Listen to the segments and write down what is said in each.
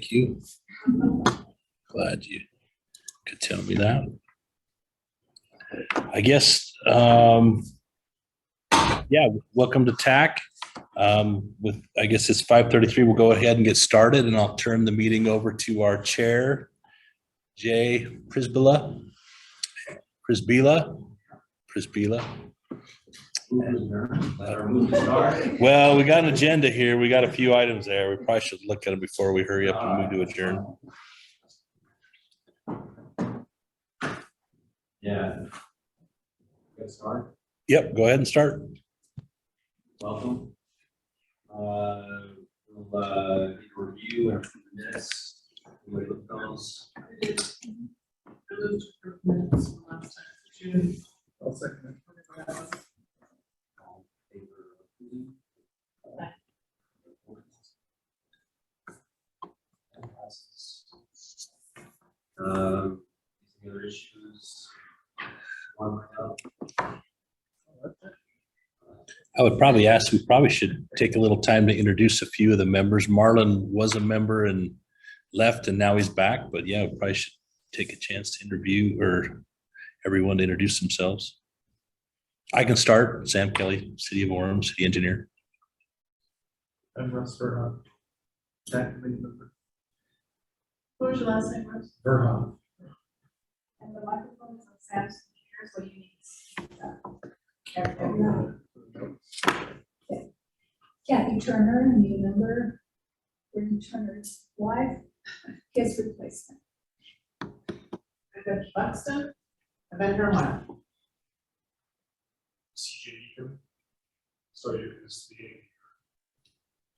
Thank you. Glad you could tell me that. I guess, yeah, welcome to TAC. I guess it's 5:33. We'll go ahead and get started, and I'll turn the meeting over to our chair, Jay Prisbilla. Well, we got an agenda here. We got a few items there. We probably should look at them before we hurry up and move to adjourn. Yeah. Get started. Yep, go ahead and start. Welcome. We'll review after the minutes. Everybody look at those. I'll second All in favor of approving? That passes. Any other issues? One up. I would probably ask, we probably should take a little time to introduce a few of the members. Marlon was a member and left, and now he's back. But yeah, we probably should take a chance to interview or everyone to introduce themselves. I can start. Sam Kelly, City of Orem, City Engineer. I'm Russ Verhoff. That committee member. What was your last name, Rose? Verhoff. And the microphone is on Sam's computer, so you need to. Kathy Turner, new member. Brittany Turner's wife, his replacement. Rebecca Buxton, I've been here a while. CJ Eaton. So you can see.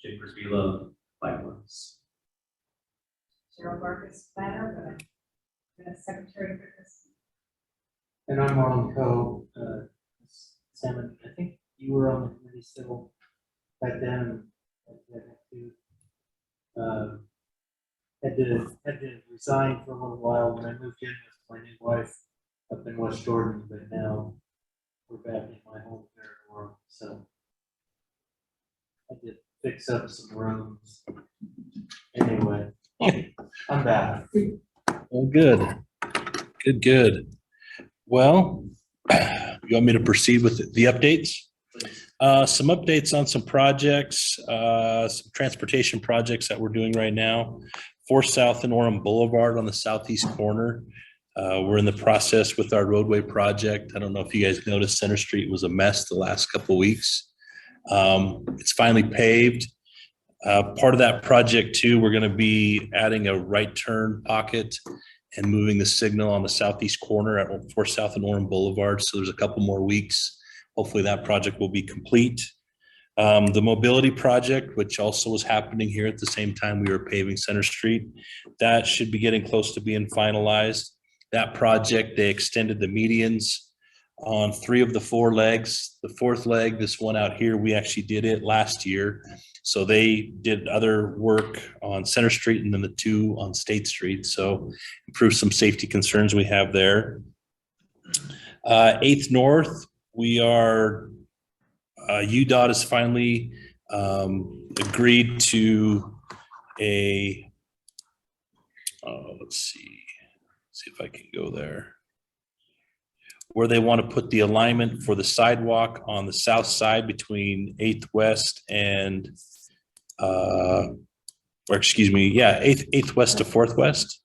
Jake Brisbilla, likewise. Cheryl Marcus planner, but I'm the secretary for this. And I'm Marlon Coe. Sam, I think you were on the committee still back then. Had to resign for a little while when I moved in with my new wife up in West Jordan, but now we're back in my home here in Orem. So I did fix up some rooms. Anyway, I'm back. Well, good. Good. Well, you want me to proceed with the updates? Some updates on some projects, some transportation projects that we're doing right now. 4 South and Orem Boulevard on the southeast corner. We're in the process with our roadway project. I don't know if you guys noticed, Center Street was a mess the last couple of weeks. It's finally paved. Part of that project too, we're going to be adding a right turn pocket and moving the signal on the southeast corner at 4 South and Orem Boulevard. So there's a couple more weeks. Hopefully that project will be complete. The mobility project, which also was happening here at the same time we were paving Center Street, that should be getting close to being finalized. That project, they extended the medians on 3 of the 4 legs. The 4th leg, this one out here, we actually did it last year. So they did other work on Center Street and then the 2 on State Street. So improve some safety concerns we have there. 8th North, we are, UDOT has finally agreed to a, let's see if I can go there, where they want to put the alignment for the sidewalk on the south side between 8th West and, or excuse me, yeah, 8th West to 4th West.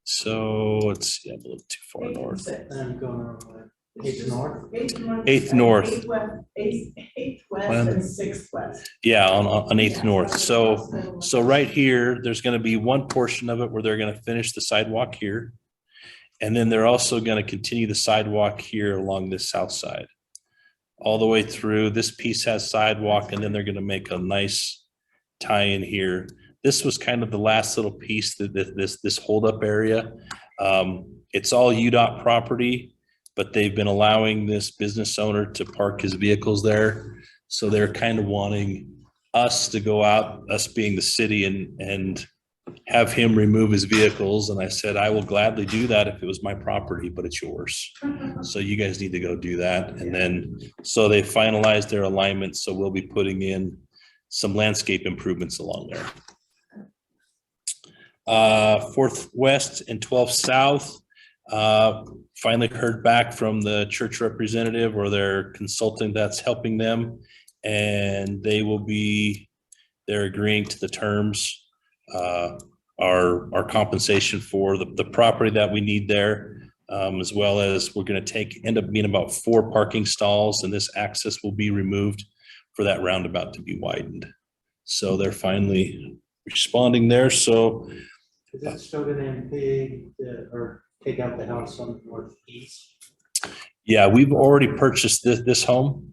So let's see, I'm a little too far north. I'm going on 8th North. 8th North. 8th West and 6th West. Yeah, on 8th North. So right here, there's going to be one portion of it where they're going to finish the sidewalk here. And then they're also going to continue the sidewalk here along this south side. All the way through. This piece has sidewalk, and then they're going to make a nice tie in here. This was kind of the last little piece, that this holdup area. It's all UDOT property, but they've been allowing this business owner to park his vehicles there. So they're kind of wanting us to go out, us being the city, and have him remove his vehicles. And I said, I will gladly do that if it was my property, but it's yours. So you guys need to go do that. And then, so they finalized their alignment. So we'll be putting in some landscape improvements along there. 4th West and 12th South. Finally heard back from the church representative or their consultant that's helping them. And they're agreeing to the terms, our compensation for the property that we need there, as well as we're going to end up being about 4 parking stalls, and this access will be removed for that roundabout to be widened. So they're finally responding there. So Is it Stoughton and Pig, or take out the house on the northeast? yeah, we've already purchased this home.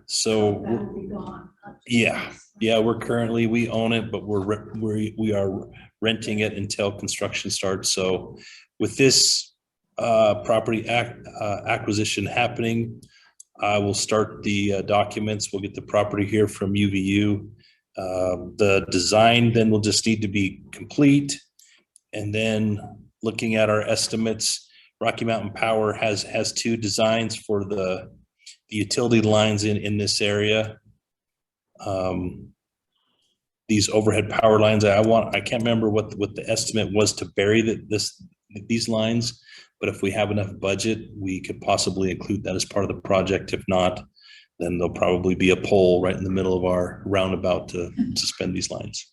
So That'll be gone. yeah, we own it, but we are renting it until construction starts. So with this property acquisition happening, I will start the documents. We'll get the property here from UVU. The design then will just need to be complete. And then looking at our estimates, Rocky Mountain Power has 2 designs for the utility lines in this area. These overhead power lines, I can't remember what the estimate was to bury these lines, but if we have enough budget, we could possibly include that as part of the project. If not, then there'll probably be a pole right in the middle of our roundabout to suspend these lines.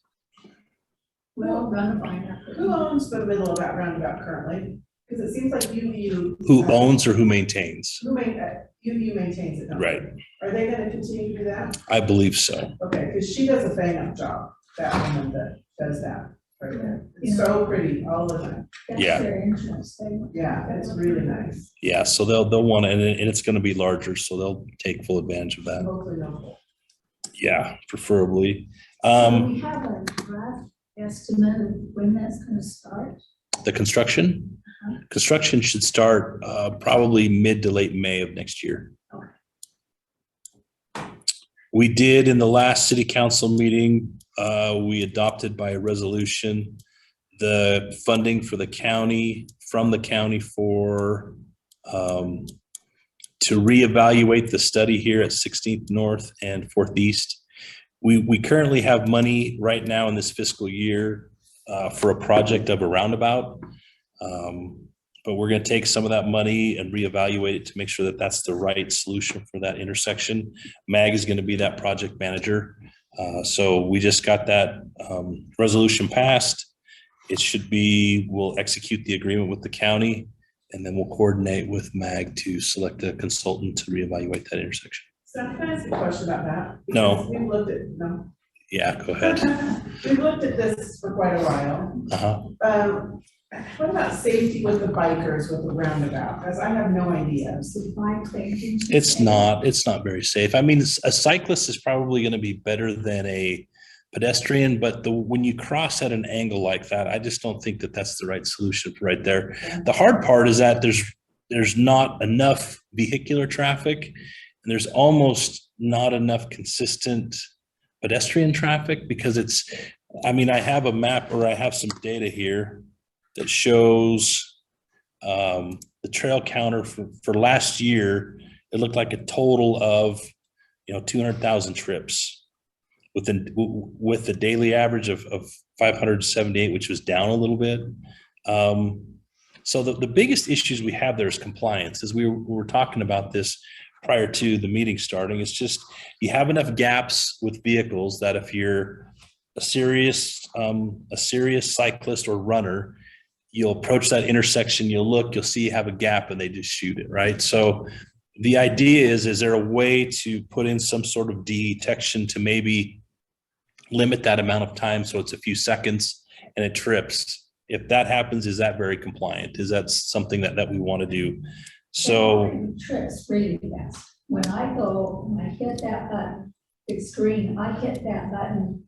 Well, run a find out. Who owns the middle of that roundabout currently? Because it seems like UVU. Who owns or who maintains? UVU maintains it. don't they? Right, Are they gonna continue to do that? I believe so. Okay, because she does a bang up job, that woman that does that right there. It's Yeah. so pretty all the time. That's Yeah. very interesting. Yeah, it's really nice. Yeah, so they'll want, and it's going to be larger, so they'll take full advantage of that. Hopefully no hole. Yeah, preferably. So we have a rough estimate of when that's gonna start. The construction should start probably mid to late May of next year. We did in the last city council meeting, we adopted by a resolution the funding for the county, from the county for to reevaluate the study here at 16th North and 4th East. We currently have money right now in this fiscal year for a project of a roundabout. But we're going to take some of that money and reevaluate it to make sure that that's the right solution for that intersection. Mag is going to be that project manager. So we just got that resolution passed. It should be, we'll execute the agreement with the county, and then we'll coordinate with Mag to select a consultant to reevaluate that intersection. So can I ask a question about that? No. Because we've looked at, no. Yeah, go ahead. We've looked at this for quite a while. Uh-huh. What about safety with the bikers with the roundabout? Because I have no idea. So bike lanes. It's not very safe. I mean, a cyclist is probably going to be better than a pedestrian, but when you cross at an angle like that, I just don't think that that's the right solution right there. The hard part is that there's not enough vehicular traffic, and there's almost not enough consistent pedestrian traffic, because I have a map, or I have some data here that shows the trail counter for last year. It looked like a total of 200,000 trips with the daily average of 578, which was down a little bit. So the biggest issues we have there is compliance. As we were talking about this prior to the meeting starting, it's just you have enough gaps with vehicles that if you're a serious cyclist or runner, you'll approach that intersection, you'll see you have a gap, and they just shoot it, right? So the idea is there a way to put in some sort of detection to maybe limit that amount of time so it's a few seconds and it trips? If that happens, is that very compliant? Is that something that we want to do? So Trips really fast. When I hit that button, it's green, I hit that button.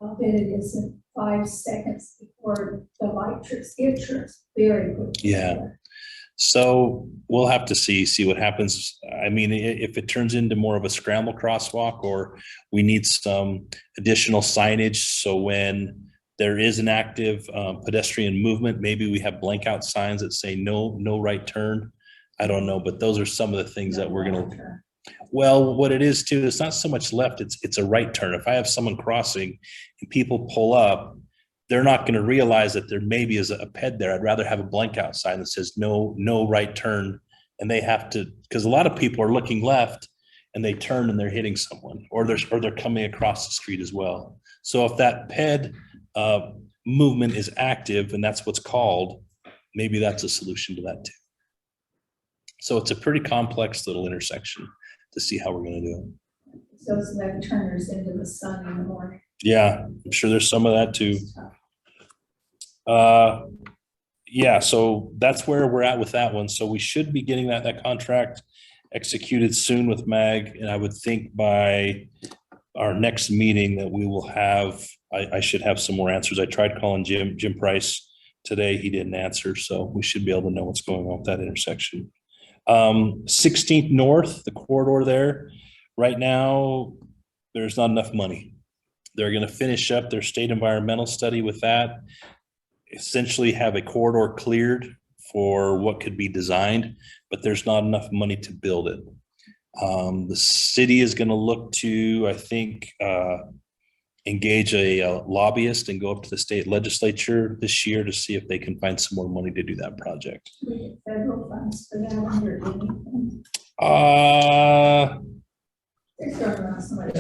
I'll bet it isn't 5 seconds before the light trips. It trips very quickly. Yeah. So we'll have to see what happens. I mean, if it turns into more of a scramble crosswalk, or we need some additional signage, so when there is an active pedestrian movement, maybe we have blank out signs that say no right turn. I don't know, but those are some of the things that we're going to. Well, what it is too, it's not so much left, it's a right turn. If I have someone crossing and people pull up, they're not going to realize that there maybe is a ped there. I'd rather have a blank out sign that says no right turn. And they have to, because a lot of people are looking left and they turn and they're hitting someone, or they're coming across the street as well. So if that ped movement is active and that's what's called, maybe that's a solution to that too. So it's a pretty complex little intersection to see how we're going to do it. So it's left turners into the sun in the morning. Yeah, I'm sure there's some of that too. Yeah, so that's where we're at with that one. So we should be getting that contract executed soon with MAG. And I would think by our next meeting that we will have, I should have some more answers. I tried calling Jim Price today. He didn't answer. So we should be able to know what's going on with that intersection. 16th North, the corridor there, right now, there's not enough money. They're going to finish up their state environmental study with that, essentially have a corridor cleared for what could be designed, but there's not enough money to build it. The city is going to look to, I think, engage a lobbyist and go up to the state legislature this year to see if they can find some more money to do that project. We get federal funds for that under anything. They're throwing around so much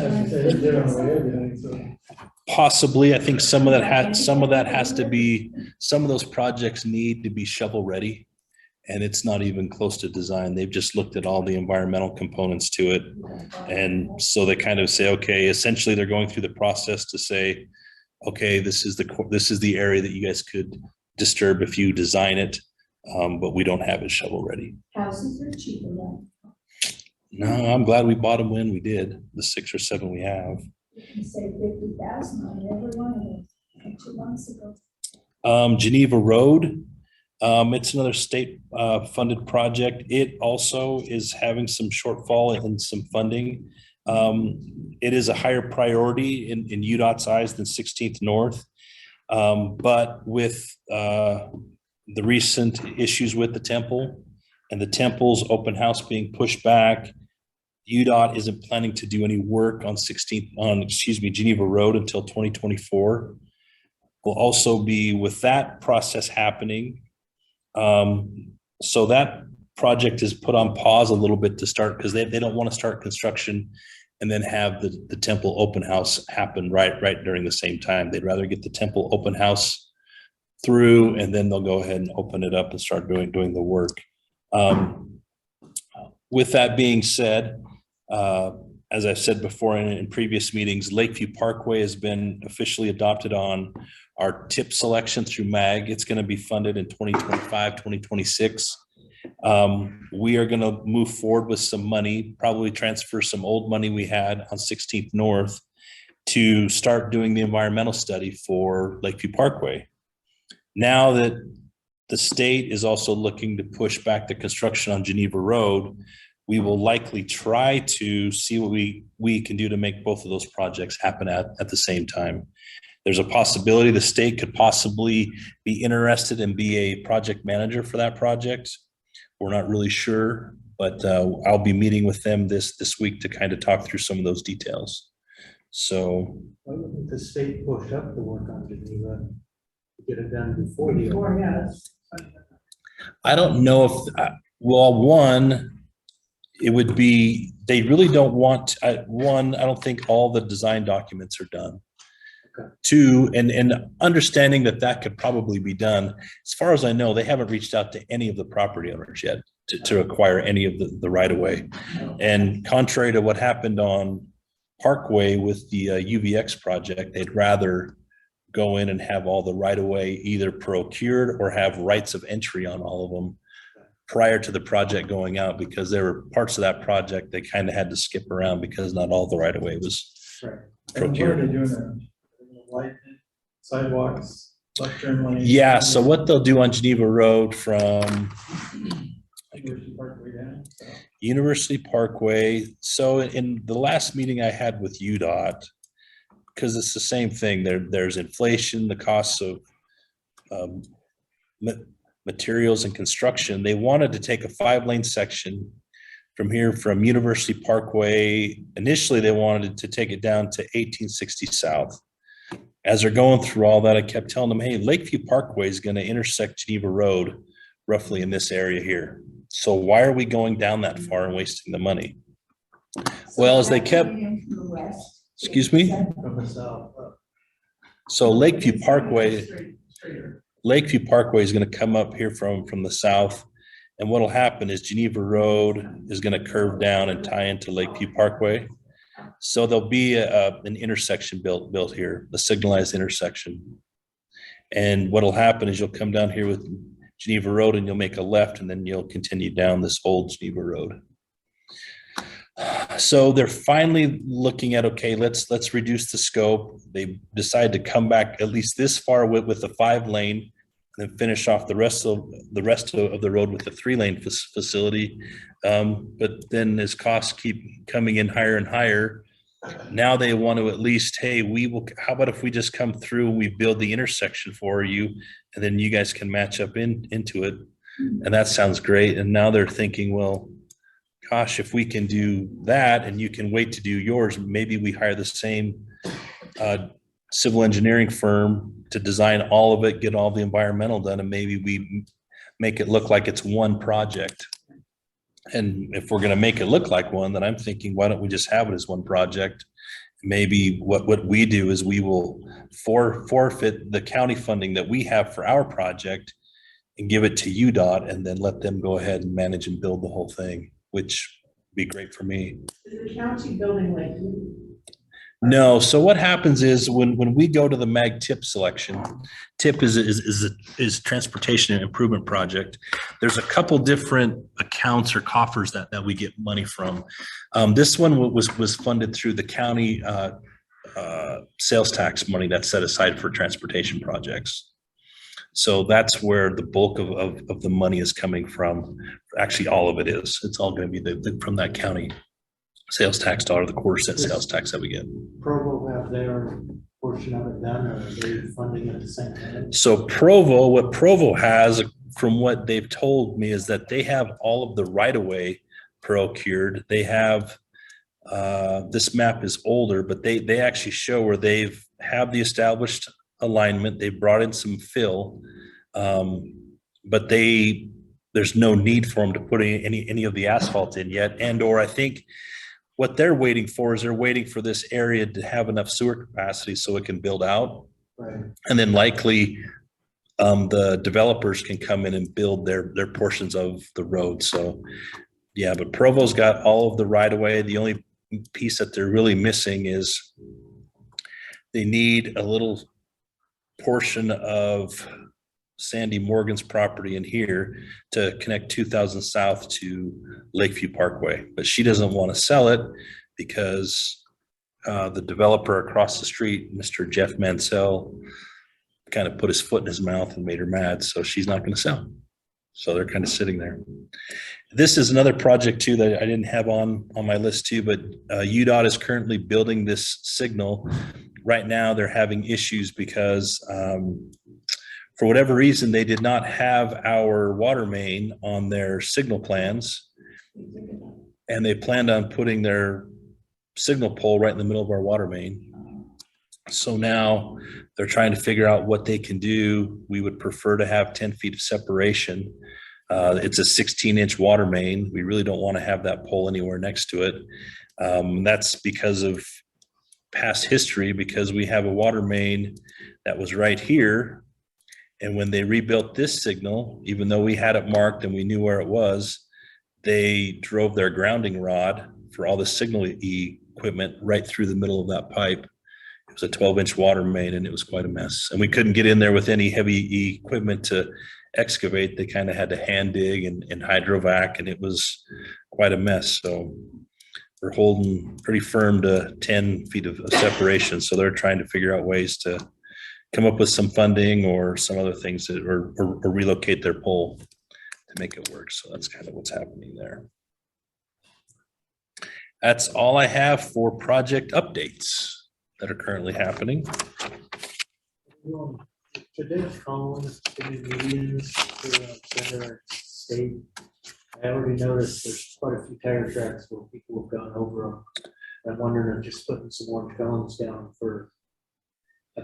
money. Possibly. I think some of that has to be, some of those projects need to be shovel ready. And it's not even close to design. They've just looked at all the environmental components to it. And so they kind of say, okay, essentially they're going through the process to say, okay, this is the area that you guys could disturb if you design it, but we don't have it shovel ready. Houses are cheaper than. No, I'm glad we bought them when we did, the 6 or 7 we have. You can save 50,000 on every one of them, like 2 months ago. Geneva Road, it's another state funded project. It also is having some shortfall in some funding. It is a higher priority in UDOT's eyes than 16th North. But with the recent issues with the temple and the temple's open house being pushed back, UDOT isn't planning to do any work on Geneva Road until 2024. Will also be with that process happening. So that project is put on pause a little bit to start because they don't want to start construction and then have the temple open house happen right during the same time. They'd rather get the temple open house through and then they'll go ahead and open it up and start doing the work. With that being said, as I've said before in previous meetings, Lakeview Parkway has been officially adopted on our tip selection through MAG. It's going to be funded in 2025, 2026. We are going to move forward with some money, probably transfer some old money we had on 16th North to start doing the environmental study for Lakeview Parkway. Now that the state is also looking to push back the construction on Geneva Road, we will likely try to see what we can do to make both of those projects happen at the same time. There's a possibility the state could possibly be interested and be a project manager for that project. We're not really sure, but I'll be meeting with them this week to kind of talk through some of those details. So Why wouldn't the state push up the work on Geneva to get it done before the? I don't know if, well, one, it would be, they really don't want, I don't think all the design documents are done. Okay. 2, and understanding that could probably be done. As far as I know, they haven't reached out to any of the property owners yet to acquire any of the right of way. And contrary to what happened on Parkway with the UVX project, they'd rather go in and have all the right of way either procured or have rights of entry on all of them prior to the project going out, because there were parts of that project they kind of had to skip around because not all the right of way was procured. What are they doing there? Light sidewalks, left turn lanes? Yeah, so what they'll do on Geneva Road from University Parkway down, so. University Parkway. So in the last meeting I had with UDOT, because it's the same thing, there's inflation, the costs of materials and construction. They wanted to take a 5-lane section from here from University Parkway. Initially, they wanted to take it down to 1860 South. as they're going through all that, I kept telling them, hey, Lakeview Parkway is going to intersect Geneva Road roughly in this area here. So why are we going down that far and wasting the money? Well, as they kept, excuse me? From the south. So Lakeview Parkway is going to come up here from the south. And what'll happen is Geneva Road is going to curve down and tie into Lakeview Parkway. So there'll be an intersection built here, a signalized intersection. And what'll happen is you'll come down here with Geneva Road and you'll make a left and then you'll continue down this old Geneva Road. So they're finally looking at, okay, let's reduce the scope. They decide to come back at least this far with the 5-lane and then finish off the rest of the road with the 3-lane facility. But then as costs keep coming in higher and higher, now they want to at least, hey, how about if we just come through and we build the intersection for you and then you guys can match up into it. And that sounds great. And now they're thinking, well, gosh, if we can do that and you can wait to do yours, maybe we hire the same civil engineering firm to design all of it, get all the environmental done, and maybe we make it look like it's one project. And if we're going to make it look like one, then I'm thinking, why don't we just have it as one project? Maybe what we do is we will forfeit the county funding that we have for our project and give it to UDOT and then let them go ahead and manage and build the whole thing, which would be great for me. Is the county building like? No. So what happens is when we go to the MAG TIP selection, TIP is Transportation Improvement Project. There's a couple different accounts or coffers that we get money from. This one was funded through the county sales tax money that's set aside for transportation projects. So that's where the bulk of the money is coming from. Actually, all of it is. It's all going to be from that county sales tax dollar, the quarter cent sales tax that we get. Provo have their portion of it done, or are they funding it at the same time? So what Provo has, from what they've told me, is that they have all of the right-of-way procured. They have, this map is older, but they actually show where have the established alignment. They brought in some fill, but there's no need for them to put any of the asphalt in yet. Or I think what they're waiting for this area to have enough sewer capacity so it can build out. Right. And then likely the developers can come in and build their portions of the road. So yeah, but Provo's got all of the right of way. The only piece that they're really missing is they need a little portion of Sandy Morgan's property in here to connect 2000 South to Lakeview Parkway, but she doesn't want to sell it because the developer across the street, Mr. Jeff Mansell, kind of put his foot in his mouth and made her mad, so she's not going to sell. So they're kind of sitting there. This is another project too that I didn't have on my list too, but UDOT is currently building this signal. Right now they're having issues because for whatever reason, they did not have our water main on their signal plans, and they planned on putting their signal pole right in the middle of our water main. So now they're trying to figure out what they can do. We would prefer to have 10 feet of separation. It's a 16-inch water main. We really don't want to have that pole anywhere next to it. That's because of past history, because we have a water main that was right here. And when they rebuilt this signal, even though we had it marked and we knew where it was, they drove their grounding rod for all the signal equipment right through the middle of that pipe. It was a 12-inch water main and it was quite a mess. And we couldn't get in there with any heavy equipment to excavate. They kind of had to hand dig and hydrovac, and it was quite a mess. So we're holding pretty firm to 10 feet of separation. So they're trying to figure out ways to come up with some funding or some other things that, or relocate their pole to make it work. So that's kind of what's happening there. That's all I have for project updates that are currently happening. Today's phone, any meetings for center state. I already noticed there's quite a few tire tracks where people have gone over them. I'm wondering if just putting some more cones down for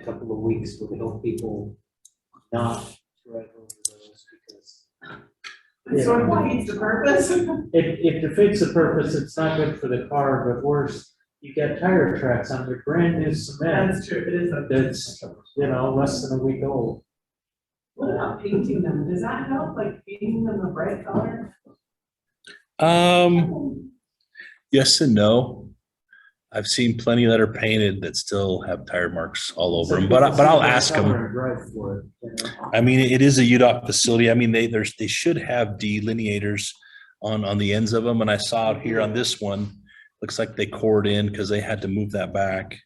a couple of weeks would help people not drive over those because It sort of defeats the purpose. it defeats the purpose. It's not good for the car, but worse, you got tire tracks on their brand new cement That's true, it is. that's, you know, less than a week old. What about painting them? Does that help, like painting them a bright color? Yes and no. I've seen plenty that are painted that still have tire marks all over them, but I'll ask them. Drive for it, you know? I mean, it is a UDOT facility. I mean, they should have delineators on the ends of them. And I saw it here on this one. Looks like they cored in because they had to move that back.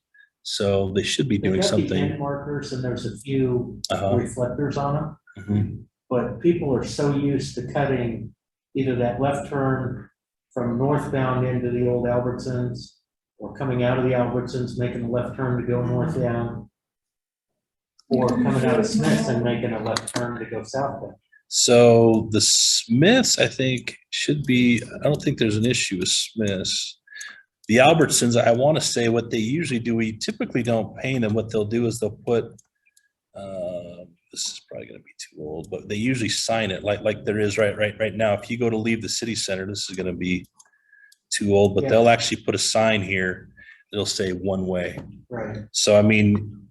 So they should be They've doing got the something. end markers and there's a few reflectors on them. Mhm. But people are so used to cutting either that left turn from northbound into the old Albertsons or coming out of the Albertsons, making a left turn to go northbound. Or coming out of Smith's and making a left turn to go southbound. So the Smiths, I think, should be, I don't think there's an issue with Smiths. The Albertsons, I want to say what they usually do, we typically don't paint them. What they'll do is they'll put, this is probably going to be too old, but they usually sign it like there is right now. If you go to leave the city center, this is going to be too old, but Yeah. they'll actually put a sign here. It'll say one way. Right. So, I mean,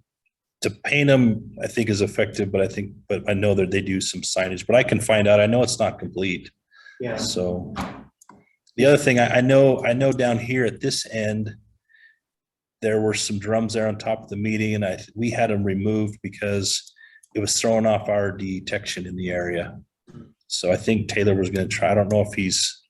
to paint them, I think is effective, but I know that they do some signage, but I can find out. I know it's not complete. Yeah. So the other thing I know down here at this end, there were some drums there on top of the meeting and we had them removed because it was throwing off our detection in the area. So I think Taylor was going to try, I don't know if he's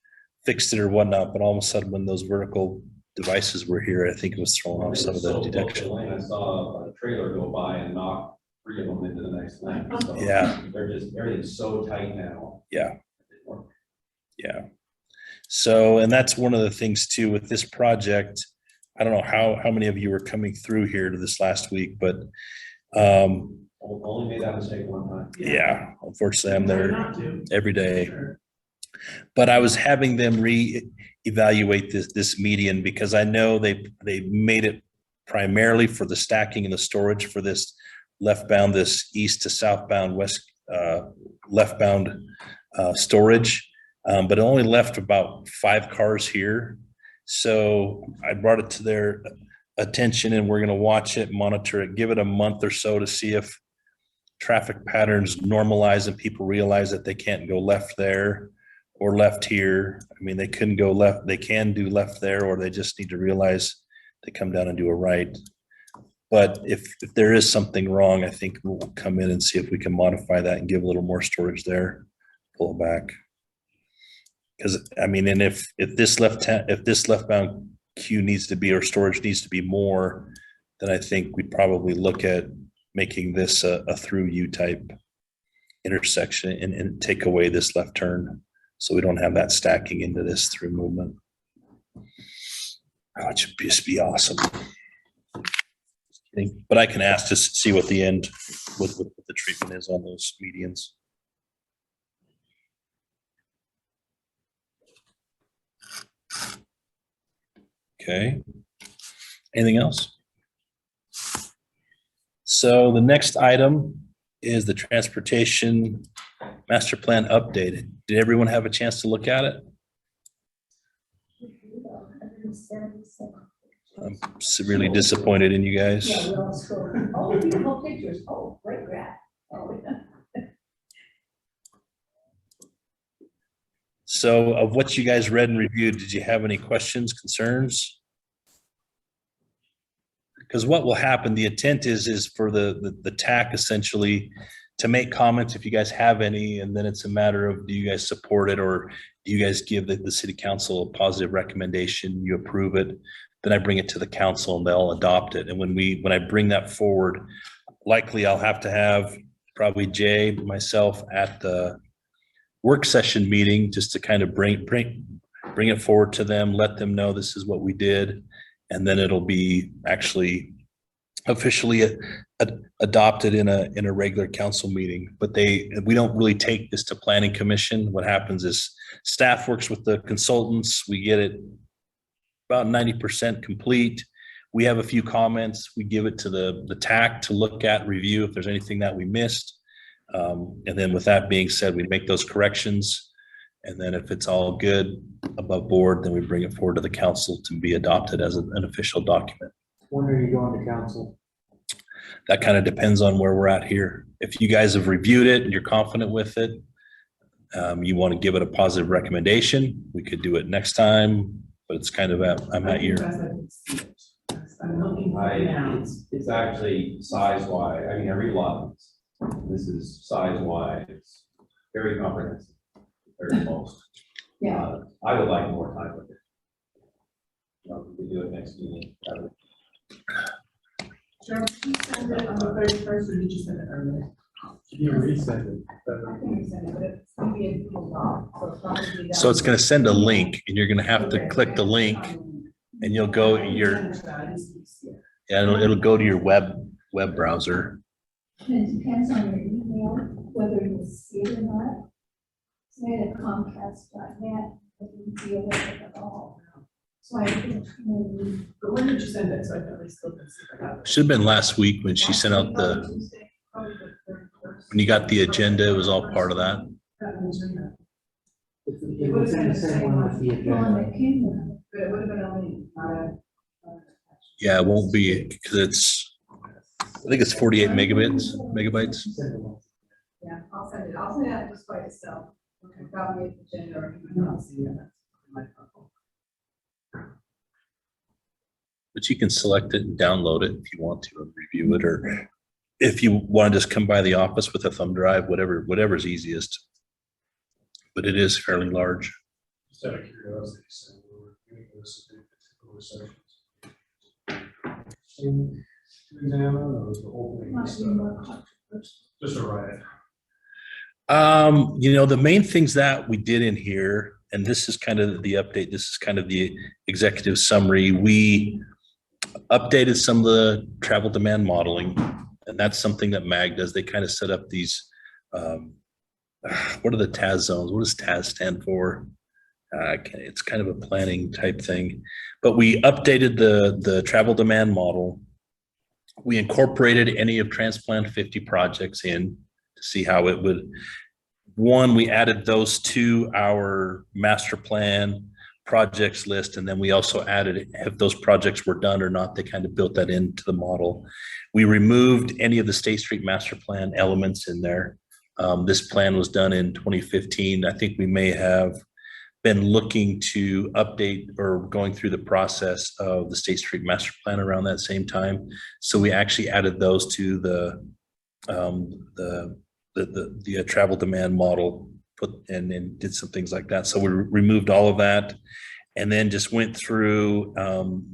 fixed it or whatnot, but all of a sudden when those vertical devices were here, I think it was throwing off some of the detection. I saw a trailer go by and knock 3 of them into the next lane. So Yeah. everything's so tight now. Yeah. Yeah. So, and that's one of the things too with this project. I don't know how many of you were coming through here to this last week, but Only made that mistake one time. yeah, unfortunately I'm there Not to. every day. Sure. But I was having them reevaluate this median because I know they made it primarily for the stacking and the storage for this leftbound, this east to southbound, west leftbound storage. But it only left about 5 cars here. So I brought it to their attention and we're going to watch it, monitor it, give it a month or so to see if traffic patterns normalize and people realize that they can't go left there or left here. I mean, they couldn't go left. They can do left there, or they just need to realize they come down and do a right. But if there is something wrong, I think we'll come in and see if we can modify that and give a little more storage there, pull it back. Because I mean, and if this leftbound queue needs to be, or storage needs to be more, then I think we'd probably look at making this a through U type intersection and take away this left turn, so we don't have that stacking into this through movement. Oh, it should just be awesome. But I can ask to see what the end, what the treatment is on those medians. Okay. Anything else? So the next item is the transportation master plan updated. Did everyone have a chance to look at it? I'm severely disappointed in you guys. Yeah, we all scroll. Oh, beautiful pictures. Oh, great graph. Oh, yeah. So of what you guys read and reviewed, did you have any questions, concerns? Because what will happen, the intent is for the TAC essentially to make comments if you guys have any, and then it's a matter of, do you guys support it, or do you guys give the city council a positive recommendation, you approve it, then I bring it to the council and they'll adopt it. And when I bring that forward, likely I'll have to have probably Jay, myself at the work session meeting just to kind of bring it forward to them, let them know this is what we did. And then it'll be actually officially adopted in a regular council meeting. But we don't really take this to planning commission. What happens is staff works with the consultants. We get it about 90% complete. We have a few comments. We give it to the TAC to look at, review if there's anything that we missed. And then with that being said, we make those corrections. And then if it's all good above board, then we bring it forward to the council to be adopted as an official document. When are you going to council? That kind of depends on where we're at here. If you guys have reviewed it and you're confident with it, you want to give it a positive recommendation, we could do it next time, but it's kind of I'm at your. I'm looking for it now. It's actually size-wise, I mean, every lot, this is size-wise, it's very comprehensive, very most. Yeah. I would like more time with it. We could do it next meeting. Joe, did you send it on the 31st or did you send it earlier? You resend it. I think you said it, but it's gonna be a Google Doc, so it's probably that. So it's going to send a link and you're going to have to click the link and you'll go it'll go to your web browser. And it depends on your email, whether you see it or not. So I had a Comcast.net, but didn't deal with it at all. So I didn't really. But when did you send it? So I can at least look and see if I got it. Should have been last week when she sent out when you got the agenda, it was all part of that. That was in there. It was in the same one with the The one agenda. that came with it. But it would have been only, Yeah, it won't be because I think it's 48 megabytes. yeah, I'll send it. I'll send it out just by itself. Okay, copy it, agenda, or you can see it. But you can select it and download it if you want to and review it, or if you want to just come by the office with a thumb drive, whatever's easiest. But it is fairly large. Just out of curiosity, so we're doing this in particular sections. Examine or the whole thing? Might be more controversial. Just a riot. The main things that we did in here, and this is kind of the update, this is kind of the executive summary. We updated some of the travel demand modeling, and that's something that MAG does. They kind of set up these, what are the TAS zones? What does TAS stand for? It's kind of a planning type thing, but we updated the travel demand model. We incorporated any of Transplant 50 projects in to see how it would. One, we added those to our master plan projects list, and then we also added if those projects were done or not. They kind of built that into the model. We removed any of the State Street master plan elements in there. This plan was done in 2015. I think we may have been looking to update or going through the process of the State Street master plan around that same time. So we actually added those to the travel demand model, and did some things like that. So we removed all of that and then just went through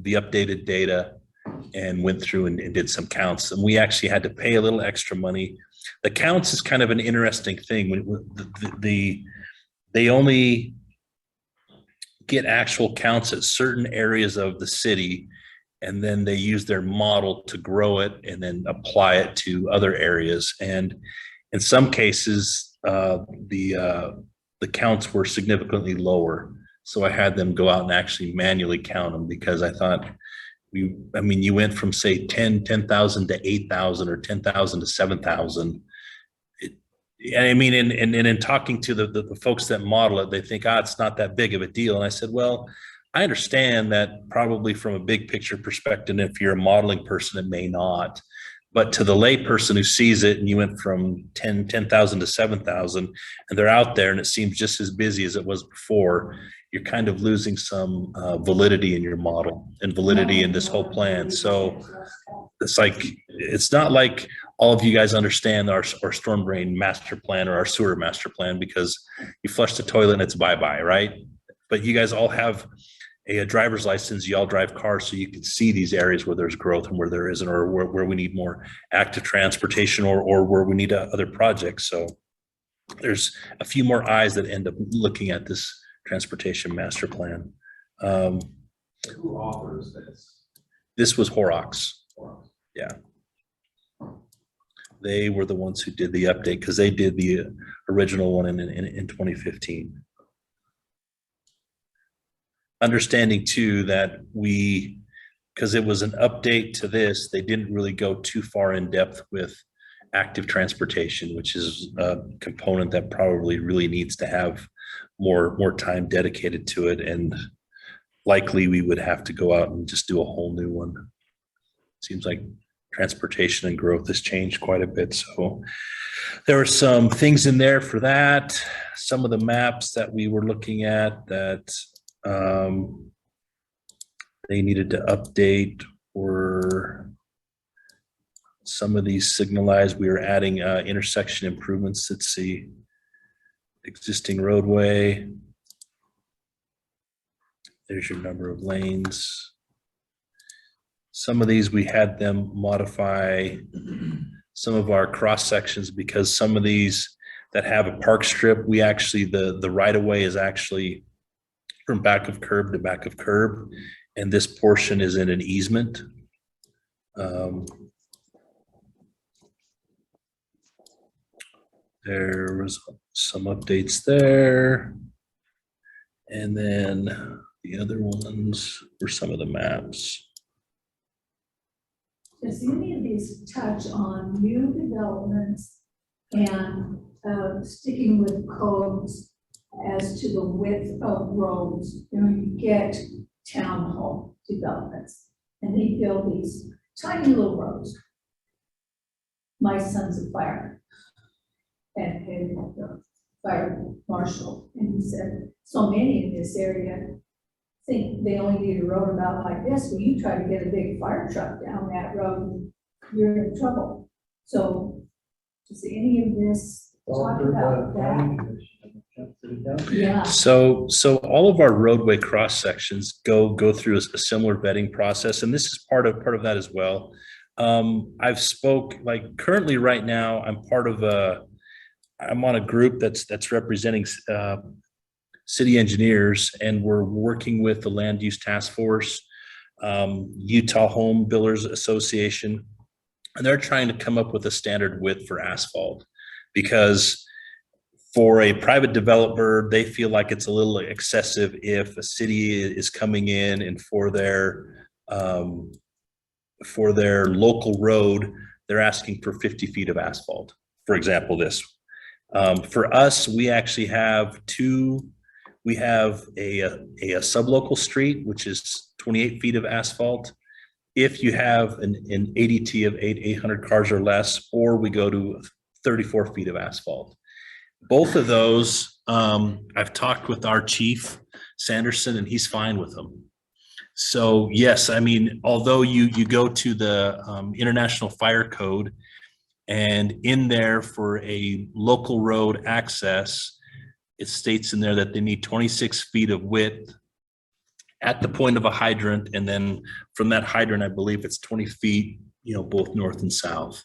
the updated data and went through and did some counts. And we actually had to pay a little extra money. The counts is kind of an interesting thing. They only get actual counts at certain areas of the city, and then they use their model to grow it and then apply it to other areas. And in some cases, the counts were significantly lower. So I had them go out and actually manually count them, because I thought you went from say 10,000 to 8,000 or 10,000 to 7,000. And in talking to the folks that model it, they think, it's not that big of a deal. And I said, well, I understand that probably from a big picture perspective, if you're a modeling person, it may not. But to the lay person who sees it, and you went from 10,000 to 7,000, and they're out there and it seems just as busy as it was before, you're kind of losing some validity in your model and validity in this whole plan. So it's not like all of you guys understand our storm drain master plan or our sewer master plan, because you flush the toilet and it's bye-bye, right? But you guys all have a driver's license, you all drive cars, so you can see these areas where there's growth and where there isn't, or where we need more active transportation, or where we need other projects. So there's a few more eyes that end up looking at this transportation master plan. Who offers this? This was Horrocks. Yeah. They were the ones who did the update, because they did the original one in 2015. Understanding too that we because it was an update to this, they didn't really go too far in depth with active transportation, which is a component that probably really needs to have more time dedicated to it. And likely we would have to go out and just do a whole new one. Seems like transportation and growth has changed quite a bit. So there were some things in there for that. Some of the maps that we were looking at that they needed to update were some of these signalized. We were adding intersection improvements. Let's see, existing roadway. There's your number of lanes. Some of these we had them modify some of our cross sections because some of these that have a park strip, we actually, the right of way is actually from back of curb to back of curb. And this portion is in an easement. There was some updates there. And then the other ones were some of the maps. Does any of these touch on new developments and sticking with codes as to the width of roads? You know, you get townhome developments and they build these tiny little roads. My son's a fireman and the fire marshal, and he said, so many in this area think they only need a road about like this. When you try to get a big fire truck down that road, you're in trouble. So does any of this talk about that? Yeah. So all of our roadway cross sections go through a similar vetting process, and this is part of that as well. I've spoke like currently right now I'm on a group that's representing city engineers, and we're working with the Land Use Task Force, Utah Home Builders Association, and they're trying to come up with a standard width for asphalt, because for a private developer, they feel like it's a little excessive if a city is coming in and for their local road, they're asking for 50 feet of asphalt. For example, this. For us, we actually have we have a sublocal street, which is 28 feet of asphalt. If you have an ADT of 800 cars or less, or we go to 34 feet of asphalt. Both of those, I've talked with our chief, Sanderson, and he's fine with them. So yes, I mean, although you go to the International Fire Code, and in there for a local road access, it states in there that they need 26 feet of width at the point of a hydrant. And then from that hydrant, I believe it's 20 feet, both north and south.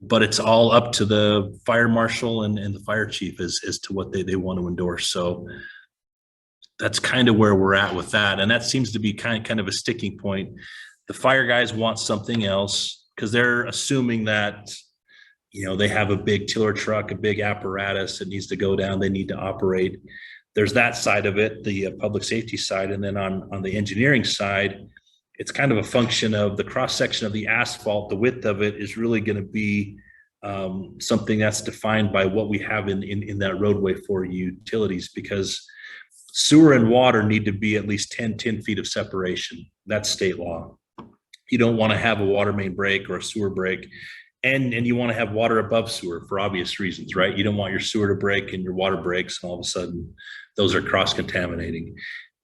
But it's all up to the fire marshal and the fire chief as to what they want to endorse. So that's kind of where we're at with that. And that seems to be kind of a sticking point. The fire guys want something else because they're assuming that they have a big tiller truck, a big apparatus that needs to go down. They need to operate. There's that side of it, the public safety side. And then on the engineering side, it's kind of a function of the cross section of the asphalt. The width of it is really going to be something that's defined by what we have in that roadway for utilities, because sewer and water need to be at least 10 feet of separation. That's state law. You don't want to have a water main break or a sewer break. And you want to have water above sewer for obvious reasons, right? You don't want your sewer to break and your water breaks, and all of a sudden those are cross-contaminating.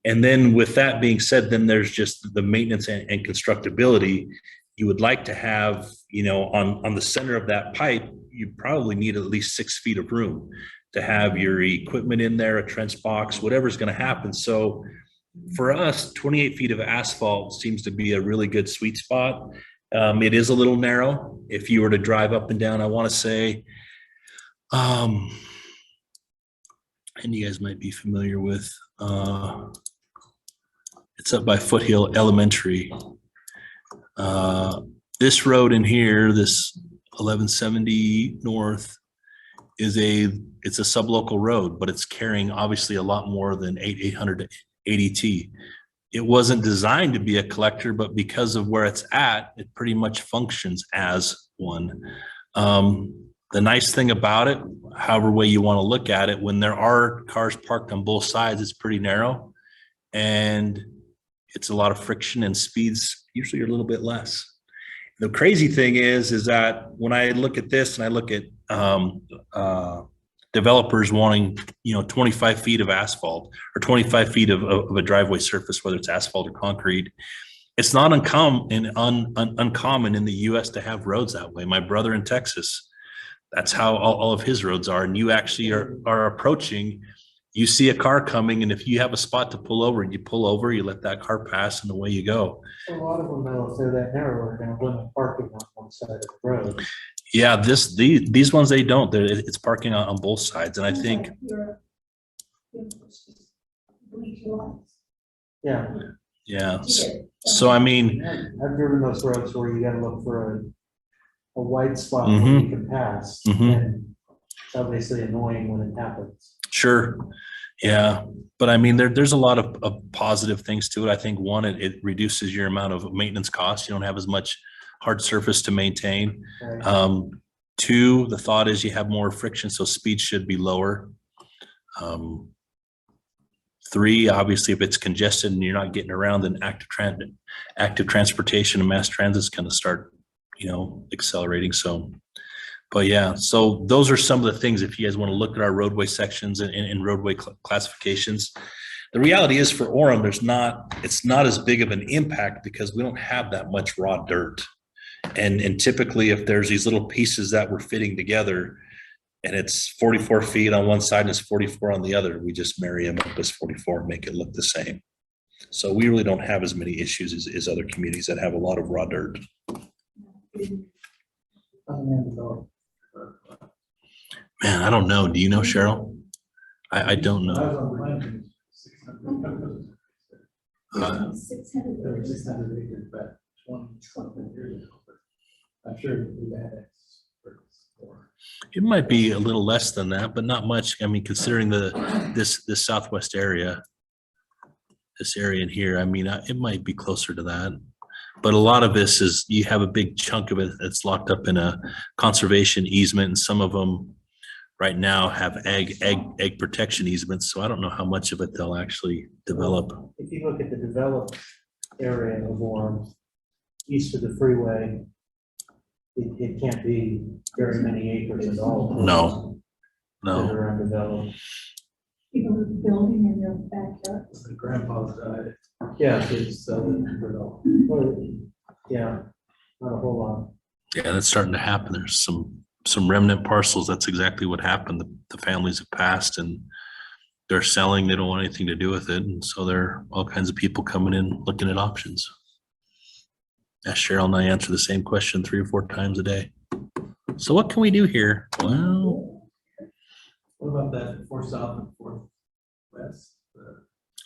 And then with that being said, then there's just the maintenance and constructability. You would like to have, on the center of that pipe, you probably need at least 6 feet of room to have your equipment in there, a trench box, whatever's going to happen. So for us, 28 feet of asphalt seems to be a really good sweet spot. It is a little narrow. If you were to drive up and down, I want to say, and you guys might be familiar with, it's up by Foothill Elementary. This road in here, this 1170 North, it's a sublocal road, but it's carrying obviously a lot more than 800 ADT. it wasn't designed to be a collector, but because of where it's at, it pretty much functions as one. The nice thing about it, however way you want to look at it, when there are cars parked on both sides, it's pretty narrow and it's a lot of friction, and speeds usually are a little bit less. The crazy thing is that when I look at this and I look at developers wanting, 25 feet of asphalt or 25 feet of a driveway surface, whether it's asphalt or concrete, it's not uncommon in the US to have roads that way. My brother in Texas, that's how all of his roads are. And you actually are approaching, you see a car coming, and if you have a spot to pull over, and you pull over, you let that car pass, and away you go. A lot of them, though, if they're that narrow, are gonna limit parking on one side of the road. Yeah, these ones, they don't. It's parking on both sides. And I think, Yeah, yeah. So, I mean, I've driven those roads where you gotta look for a white spot where Mhm. you can pass, Mhm. and it's obviously annoying when it happens. sure. Yeah. But I mean, there's a lot of positive things to it. I think one, it reduces your amount of maintenance costs. You don't have as much hard surface to maintain. Right? Two, the thought is you have more friction, so speed should be lower. Three, obviously, if it's congested and you're not getting around, then active transportation and mass transit is going to start, accelerating. So, but yeah, so those are some of the things. If you guys want to look at our roadway sections and roadway classifications, the reality is for Orem, it's not as big of an impact because we don't have that much raw dirt. And typically, if there's these little pieces that we're fitting together and it's 44 feet on one side and it's 44 on the other, we just marry them up as 44 and make it look the same. So we really don't have as many issues as other communities that have a lot of raw dirt. Man, I don't know. Do you know, Cheryl? I don't know. Uh, 600. 600 acres back 20 years ago, but I'm sure we've had it before. It might be a little less than that, but not much. I mean, considering this southwest area, this area in here, I mean, it might be closer to that. But a lot of this is you have a big chunk of it that's locked up in a conservation easement, and some of them right now have egg protection easements. So I don't know how much of it they'll actually develop. If you look at the developed area of Orem, east of the freeway, it can't be very many acres at all. No. That are undeveloped. People with building in their backyard. My grandpa died. Yeah. Kids sell it for all. Yeah, not a whole lot. Yeah, that's starting to happen. There's some remnant parcels. That's exactly what happened. The families have passed and they're selling. They don't want anything to do with it. And so there are all kinds of people coming in looking at options. Ask Cheryl and I answer the same question 3 or 4 times a day. So what can we do here? Well, What about that 4 south and 4 west?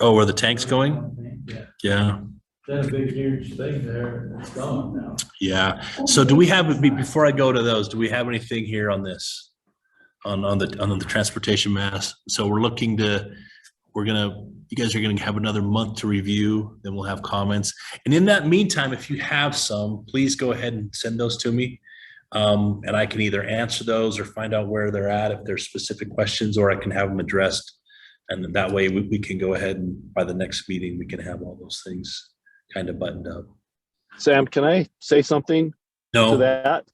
oh, where the tank's going? Yeah, Yeah. that's a big, huge thing there, and it's gone now. Yeah. So do we have, before I go to those, do we have anything here on this? On the transportation mass? So you guys are gonna have another month to review, then we'll have comments. And in that meantime, if you have some, please go ahead and send those to me. And I can either answer those or find out where they're at, if there's specific questions, or I can have them addressed. And that way we can go ahead and by the next meeting, we can have all those things kind of buttoned up. Sam, can I say something to No. that?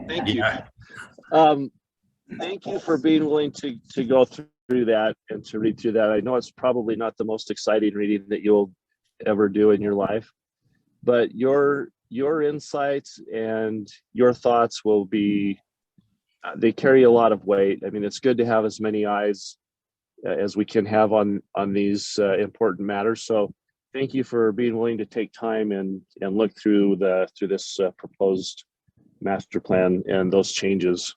Thank you. Yeah. Thank you for being willing to go through that and to read through that. I know it's probably not the most exciting reading that you'll ever do in your life, but your insights and your thoughts will be, they carry a lot of weight. I mean, it's good to have as many eyes as we can have on these important matters. So thank you for being willing to take time and look through this proposed master plan and those changes.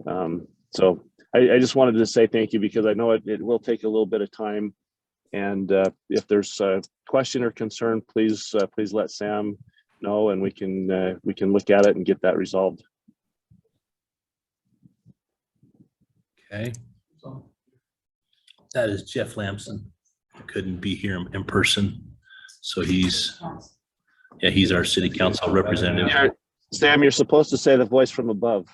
So I just wanted to say thank you, because I know it will take a little bit of time. And if there's a question or concern, please let Sam know, and we can look at it and get that resolved. Okay. That is Jeff Lamson. couldn't be here in person. So he's our city council representative. Sam, you're supposed to say the voice from above.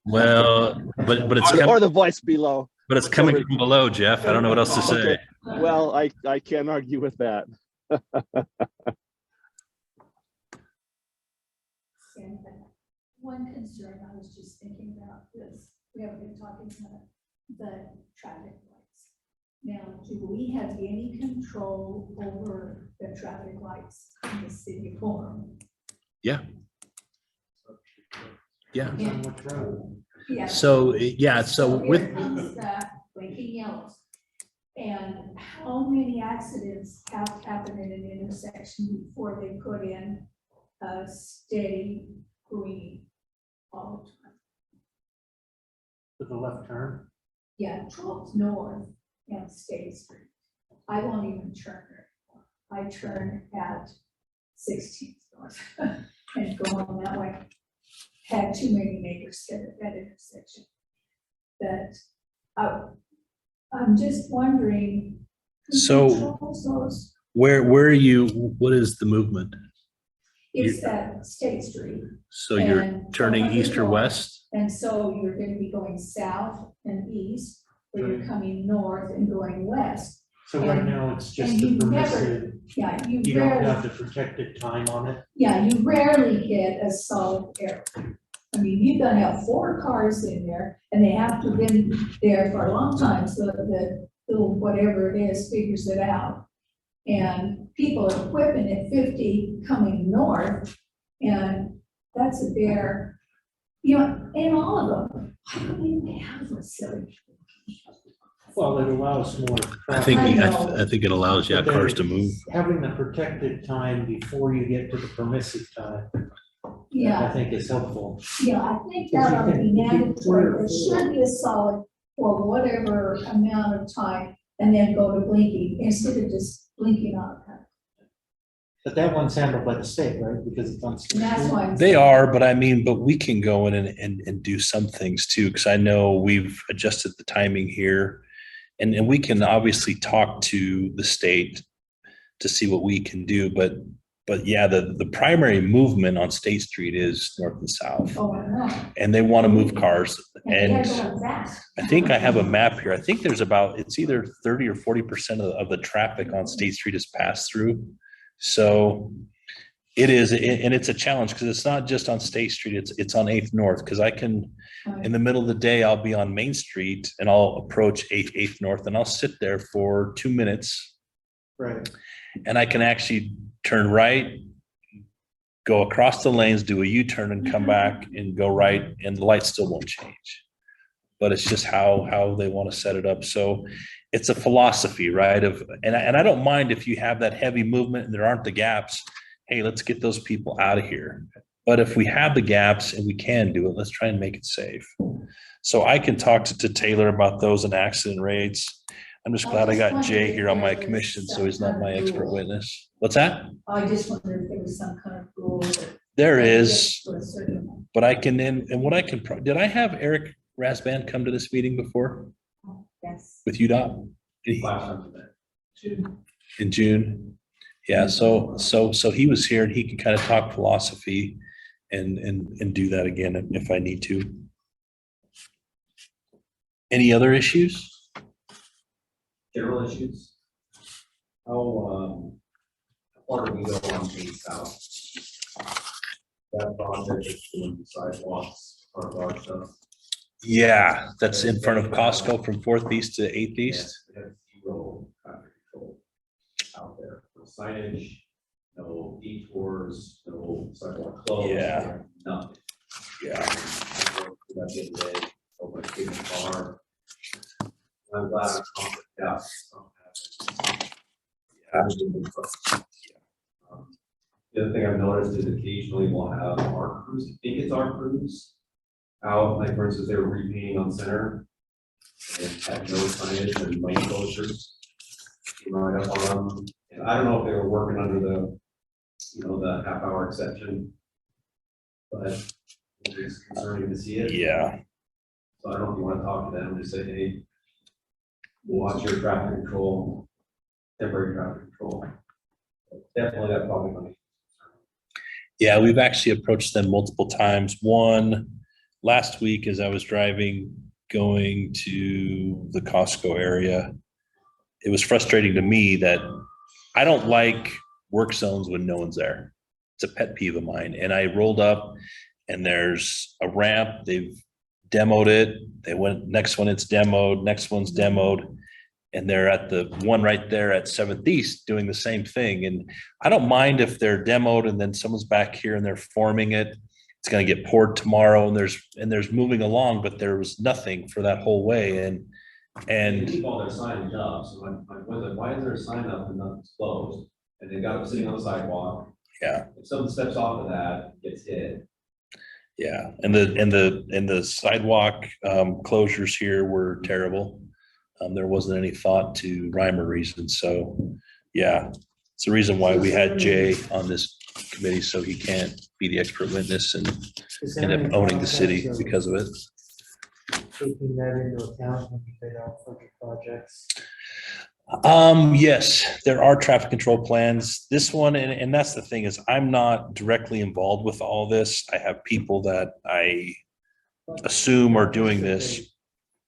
Well, but it's Or the voice below. but it's coming from below, Jeff. I don't know what else to say. Okay. Well, I can't argue with that. And one concern I was just thinking about is, we haven't been talking about the traffic lights. Now, do we have any control over the traffic lights in the city of Orem? Yeah. On which road? Yeah. So with Here comes that blinking yellows. And how many accidents have happened in an intersection before they put in a steady green all the time? With the left turn? Yeah, it goes north and State Street. I won't even turn there. I turn at 16th North and go on that way. Had too many neighbors hit at that intersection. That I'm just wondering. who So- controls those? where are you? What is the movement? It's that State Street. So you're And turning so east or you're west? And so you're going to be going south and east, or you're coming north and going west. So right now, it's just And the you never- permissive, Yeah, you don't have rarely, the protected time on it. yeah, you rarely get a solid error. I mean, you're gonna have 4 cars in there, and they have to been there for a long time, so that the little whatever it is figures it out. And people are whipping at 50 coming north, and that's a bare, and all of them, I don't even have a silly. Well, it allows more. I think I know. I think it allows cars to move. Having the protected time before you get to the permissive time, I Yeah, think is helpful. yeah, I think that ought to be mandatory, there should be a solid for whatever amount of time, and then go to blinking, instead of just blinking on it. But that one's handled by the state, right? Because it's on. And that's why. I'm They saying- are, but we can go in and do some things too, because I know we've adjusted the timing here. And we can obviously talk to the state to see what we can do, but yeah, the primary movement on State Street is north and south, Oh, I know. and they want to move cars. And And they're going fast. I think I have a map here. I think there's it's either 30 or 40% of the traffic on State Street is passed through. So it is, and it's a challenge because it's not just on State Street, it's on 8th North, because I can, in the middle of the day, I'll be on Main Street and I'll approach 8th North and I'll sit there for 2 minutes Right. and I can actually turn right, go across the lanes, do a U-turn and come back and go right, and the lights still won't change. But it's just how they want to set it up. So it's a philosophy, right? And I don't mind if you have that heavy movement and there aren't the gaps. Hey, let's get those people out of here. But if we have the gaps and we can do it, let's try and make it safe. So I can talk to Taylor about those and accident rates. I'm just glad I got Jay here on my commission, so he's not my expert witness. What's that? I just wondered if there was some kind of rule that. There is, To a certain- but I can, and what I can, did I have Eric Rasband come to this meeting before Yes. with UDOT? Last time today. In June? Yeah, so he was here and he can kind of talk philosophy and do that again if I need to. Any other issues? General issues. How far do we go on the south? That project is doing sidewalks, part of our stuff. Yeah, that's in front of Costco from 4th East to 8th East. We have 0 traffic control out there. No signage, no detours, no sidewalk closed. Yeah. Nothing. Yeah. That the other day, over at Stephen Farm. I'm glad I conquered that. The other thing I've noticed is occasionally we'll have our crews, I think it's our crews, out, like for instance, they were repainting on Center and had no signage and lane closures. Right up on them, and I don't know if they were working under the, the half-hour exception. But it's concerning to see it. Yeah, So I don't know if you want to talk to them, just say, hey, watch your traffic control. temporary traffic control. Definitely that probably money. Yeah, we've actually approached them multiple times. One, last week as I was driving, going to the Costco area, it was frustrating to me that I don't like work zones when no one's there. It's a pet peeve of mine. And I rolled up and there's a ramp. They've demoed it. They went, next one it's demoed, next one's demoed. And they're at the one right there at 7th East doing the same thing. And I don't mind if they're demoed and then someone's back here and they're forming it. It's going to get poured tomorrow and there's moving along, but there was nothing for that whole way. They keep And all their signage up, so why is there a sign up and nothing's closed? And they got them sitting on the sidewalk. yeah, If someone steps off of that, gets hit. yeah. And the sidewalk closures here were terrible. There wasn't any thought to rhyme or reason. So yeah, it's the reason why we had Jay on this committee, so he can't be the expert witness and Is there end any up owning the city process of because of it. taking that into account when you bid out for your projects? Yes, there are traffic control plans. This one, and that's the thing is I'm not directly involved with all this. I have people that I assume are doing this. If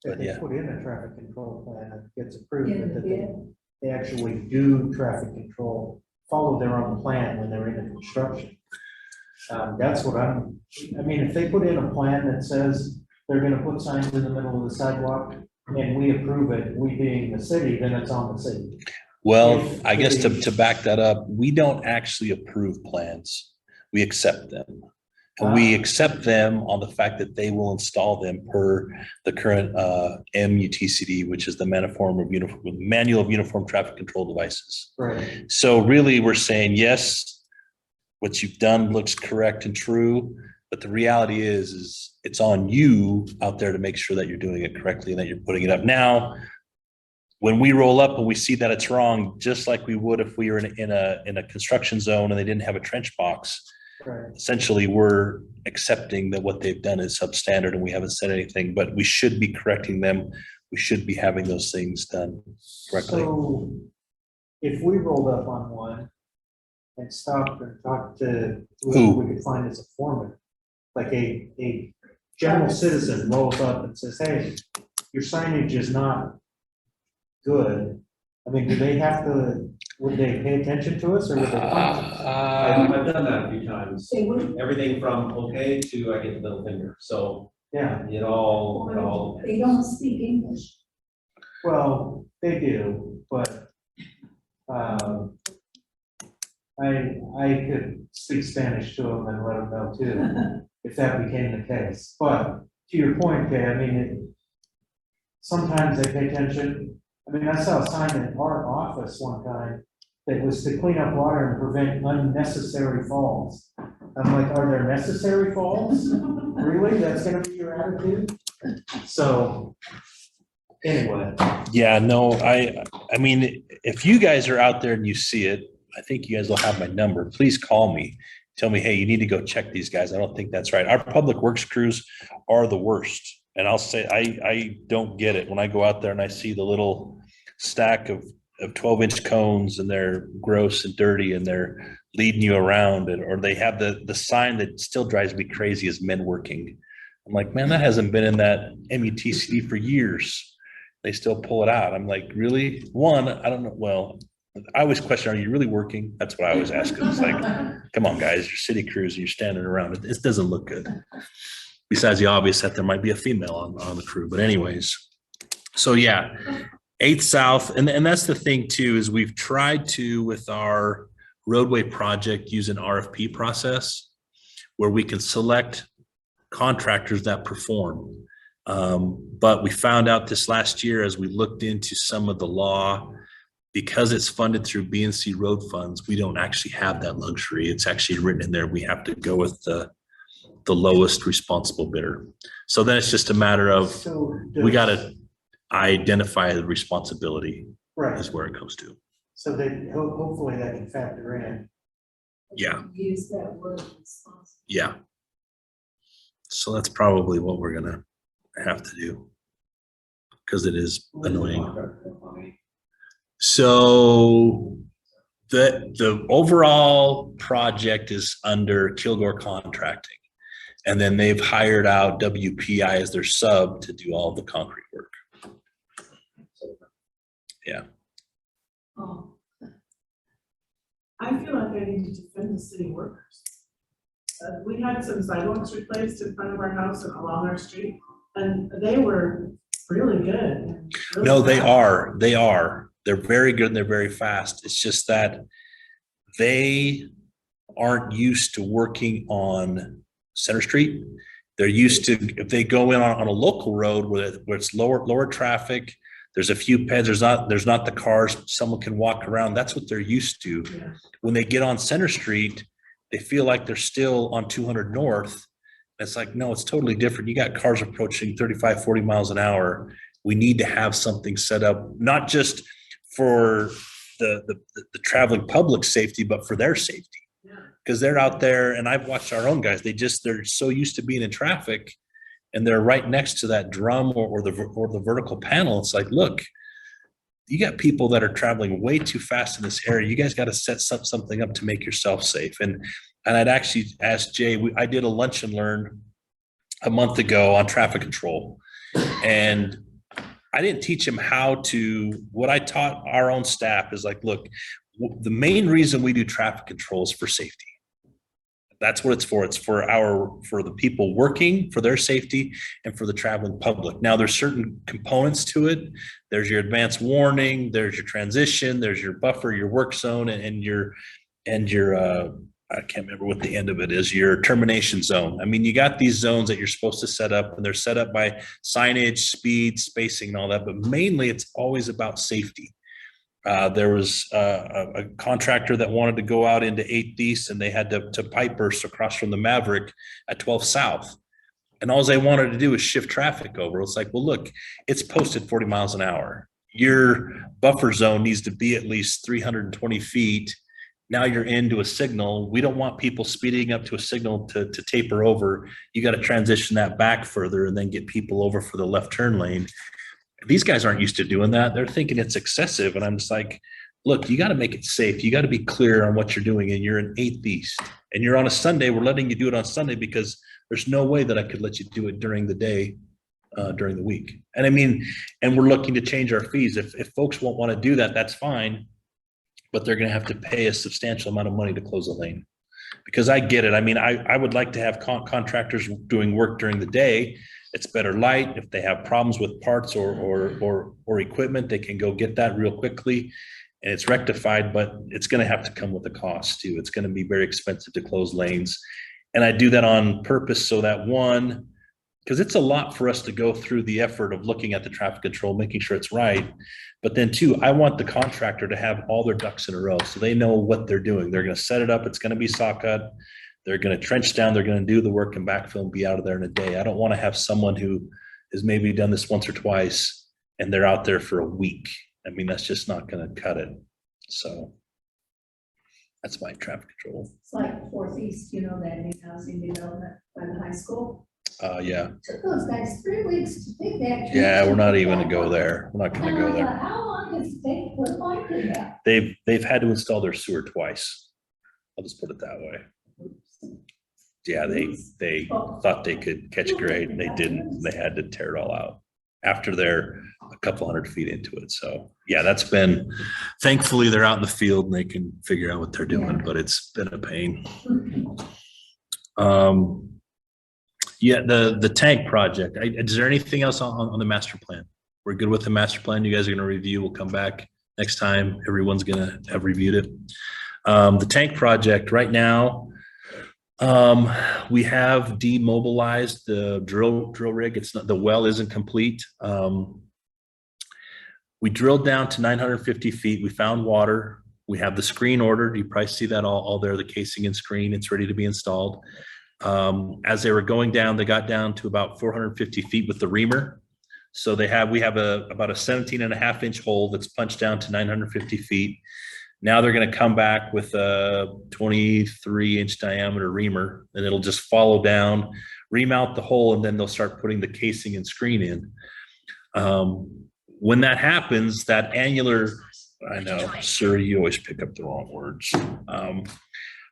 But they yeah. put in a traffic control plan and it gets approved, In the but that bid. they actually do traffic control, follow their own plan when they're in the construction. That's what I mean, if they put in a plan that says they're gonna put signs in the middle of the sidewalk and we approve it, we being the city, then it's on the city. Well, I guess to back that up, we don't actually approve plans. We accept them. And we accept them on the fact that they will install them per the current MUTCD, which is the Manual of Uniform Traffic Control Devices. Right. So really, we're saying, yes, what you've done looks correct and true, but the reality is it's on you out there to make sure that you're doing it correctly and that you're putting it up. Now, when we roll up and we see that it's wrong, just like we would if we were in a construction zone and they didn't have a trench box, Right. essentially we're accepting that what they've done is substandard and we haven't said anything, but we should be correcting them. We should be having those things done correctly. So if we rolled up on one and stopped and talked to whoever we could find as a foreman, like a general citizen rolls up and says, hey, your signage is not good. I mean, do they have to, would they pay attention to us or would they punch us? I've done that a few times. They would, Everything from okay to I get the middle finger. So Yeah, it all. they don't speak English. well, they do, but I could speak Spanish to them and let them know too, if that became the case. But to your point, Kay, I mean, sometimes they pay attention. I mean, I saw a sign in our office one time that was to clean up water and prevent unnecessary falls. I'm like, are there necessary falls? Really? That's gonna be your attitude? So, anyway. Yeah, no, I mean, if you guys are out there and you see it, I think you guys will have my number. Please call me. Tell me, hey, you need to go check these guys. I don't think that's right. Our public works crews are the worst. And I'll say, I don't get it when I go out there and I see the little stack of 12-inch cones and they're gross and dirty and they're leading you around, and or they have the sign that still drives me crazy is men working. I'm like, man, that hasn't been in that MUTCD for years. They still pull it out. I'm like, really? One, I don't know. Well, I always question, are you really working? That's what I always ask them. It's like, come on, guys, you're city crews and you're standing around. It doesn't look good. Besides the obvious that there might be a female on the crew. But anyways, so yeah, 8th South. And that's the thing too, is we've tried to, with our roadway project, use an RFP process where we can select contractors that perform. But we found out this last year as we looked into some of the law, because it's funded through B&C road funds, we don't actually have that luxury. It's actually written in there. We have to go with the lowest responsible bidder. So then it's just a matter of, So we got to identify the responsibility Right, is where it comes to. so they, hopefully that can factor in. Yeah. Use that word responsible. Yeah. So that's probably what we're going to have to do, because it is annoying. So the overall project is under Kilgore Contracting. And then they've hired out WPI as their sub to do all the concrete work. Yeah. Oh. I feel like I need to defend the city workers. We had some sidewalks replaced in front of our house and along our street, and they were really good. and really No, they fast. are. They are. They're very good and they're very fast. It's just that they aren't used to working on Center Street. They're used to, if they go in on a local road where it's lower traffic, there's a few peds, there's not the cars, someone can walk around. That's what they're used to. Yeah. When they get on Center Street, they feel like they're still on 200 North. It's like, no, it's totally different. You got cars approaching 35, 40 miles an hour. We need to have something set up, not just for the traveling public safety, but for their safety. Yeah. Because they're out there, and I've watched our own guys, they're so used to being in traffic, and they're right next to that drum or the vertical panel. It's like, look, you got people that are traveling way too fast in this area. You guys got to set something up to make yourself safe. And I'd actually asked Jay, I did a lunch and learn a month ago on traffic control. And I didn't teach him what I taught our own staff is like, look, the main reason we do traffic control is for safety. That's what it's for. It's for the people working, for their safety, and for the traveling public. Now, there's certain components to it. There's your advanced warning, there's your transition, there's your buffer, your work zone, and your I can't remember what the end of it is, your termination zone. I mean, you got these zones that you're supposed to set up, and they're set up by signage, speed, spacing, and all that. But mainly, it's always about safety. There was a contractor that wanted to go out into 8th East, and they had to pipe burst across from the Maverick at 12 South. And all they wanted to do is shift traffic over. It's like, well, look, it's posted 40 miles an hour. Your buffer zone needs to be at least 320 feet. Now you're into a signal. We don't want people speeding up to a signal to taper over. You got to transition that back further and then get people over for the left turn lane. These guys aren't used to doing that. They're thinking it's excessive. And I'm just like, look, you got to make it safe. You got to be clear on what you're doing. And you're in 8th East and you're on a Sunday. We're letting you do it on Sunday because there's no way that I could let you do it during the day, during the week. And I mean, and we're looking to change our fees. If folks won't want to do that, that's fine. But they're going to have to pay a substantial amount of money to close a lane. Because I get it. I mean, I would like to have contractors doing work during the day. It's better light. If they have problems with parts or equipment, they can go get that real quickly and it's rectified, but it's going to have to come with a cost too. It's going to be very expensive to close lanes. And I do that on purpose so that one, because it's a lot for us to go through the effort of looking at the traffic control, making sure it's right. But then two, I want the contractor to have all their ducks in a row so they know what they're doing. They're going to set it up. It's going to be saw cut. They're going to trench down. They're going to do the work and backfill and be out of there in a day. I don't want to have someone who has maybe done this once or twice and they're out there for a week. I mean, that's just not going to cut it. So that's my traffic control. It's like 4th East, you know, that new housing development by the high school. Yeah. Took those guys 3 weeks to dig that. Yeah, we're not even going to go there. We're not going to go there. How long does it take? What like that? They've had to install their sewer twice. I'll just put it that way. Yeah, they thought they could catch grade and they didn't. They had to tear it all out after they're a couple hundred feet into it. So yeah, that's been, thankfully they're out in the field and they can figure out what they're doing, but it's been a pain. Yeah, the tank project. Is there anything else on the master plan? We're good with the master plan. You guys are going to review. We'll come back next time. Everyone's going to have reviewed it. The tank project right now, we have demobilized the drill rig. It's not, the well isn't complete. We drilled down to 950 feet. We found water. We have the screen ordered. You probably see that all there, the casing and screen. It's ready to be installed. As they were going down, they got down to about 450 feet with the reamer. So we have about a 17.5-inch hole that's punched down to 950 feet. Now they're going to come back with a 23-inch diameter reamer, and it'll just follow down, ream out the hole, and then they'll start putting the casing and screen in. When that happens, that annular I know, sir, you always pick up the wrong words.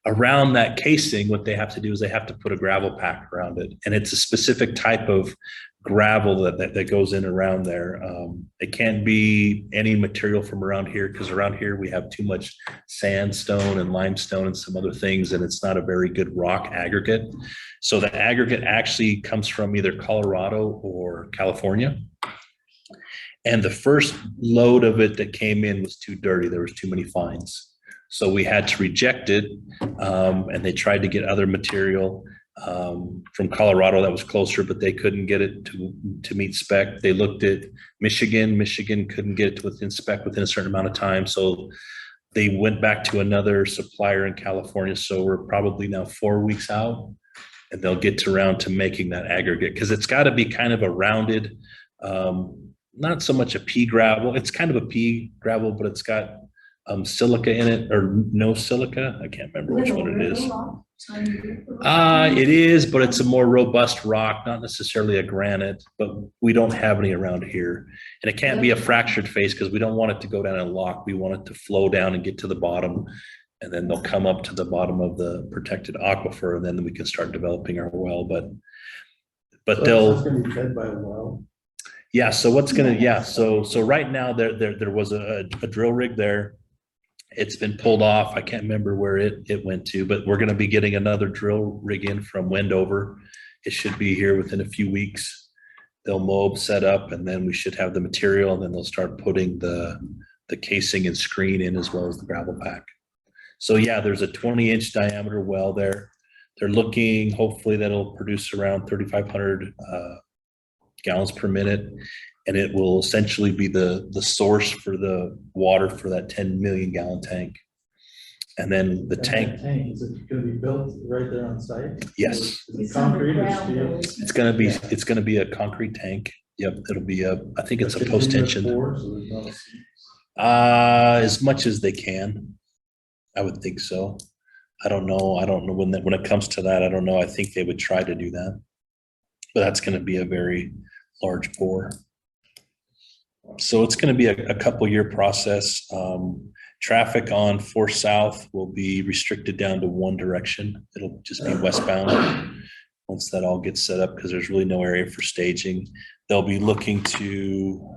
Around that casing, what they have to do is they have to put a gravel pack around it. And it's a specific type of gravel that goes in around there. It can't be any material from around here because around here we have too much sandstone and limestone and some other things, and it's not a very good rock aggregate. So the aggregate actually comes from either Colorado or California. And the first load of it that came in was too dirty. There was too many fines. So we had to reject it. And they tried to get other material from Colorado that was closer, but they couldn't get it to meet spec. They looked at Michigan. Michigan couldn't get it to within spec within a certain amount of time. So they went back to another supplier in California. So we're probably now 4 weeks out, and they'll get around to making that aggregate because it's got to be kind of a rounded, not so much a pea gravel. It's kind of a pea gravel, but it's got silica in it or no silica. I can't remember which one it is. It is, but it's a more robust rock, not necessarily a granite, but we don't have any around here. And it can't be a fractured face because we don't want it to go down and lock. We want it to flow down and get to the bottom. And then they'll come up to the bottom of the protected aquifer, and then we can start developing our well. But So they'll. it's gonna be fed by a well. Yeah. So what's gonna? Yeah. So right now there was a drill rig there. It's been pulled off. I can't remember where it went to, but we're going to be getting another drill rig in from Wendover. It should be here within a few weeks. They'll mob set up, and then we should have the material, and then they'll start putting the casing and screen in as well as the gravel pack. So yeah, there's a 20-inch diameter well there. They're looking, hopefully that'll produce around 3,500 gallons per minute. And it will essentially be the source for the water for that 10 million gallon tank. And then the tank, Is it gonna be built right there on site? yes, Is it concrete or steel? it's gonna be a concrete tank. Yep, it'll be I think it's a post tension. As much as they can, I would think so. I don't know when it comes to that. I don't know. I think they would try to do that, but that's going to be a very large bore. So it's going to be a couple year process. Traffic on 4 South will be restricted down to one direction. It'll just be westbound once that all gets set up because there's really no area for staging. They'll be looking to.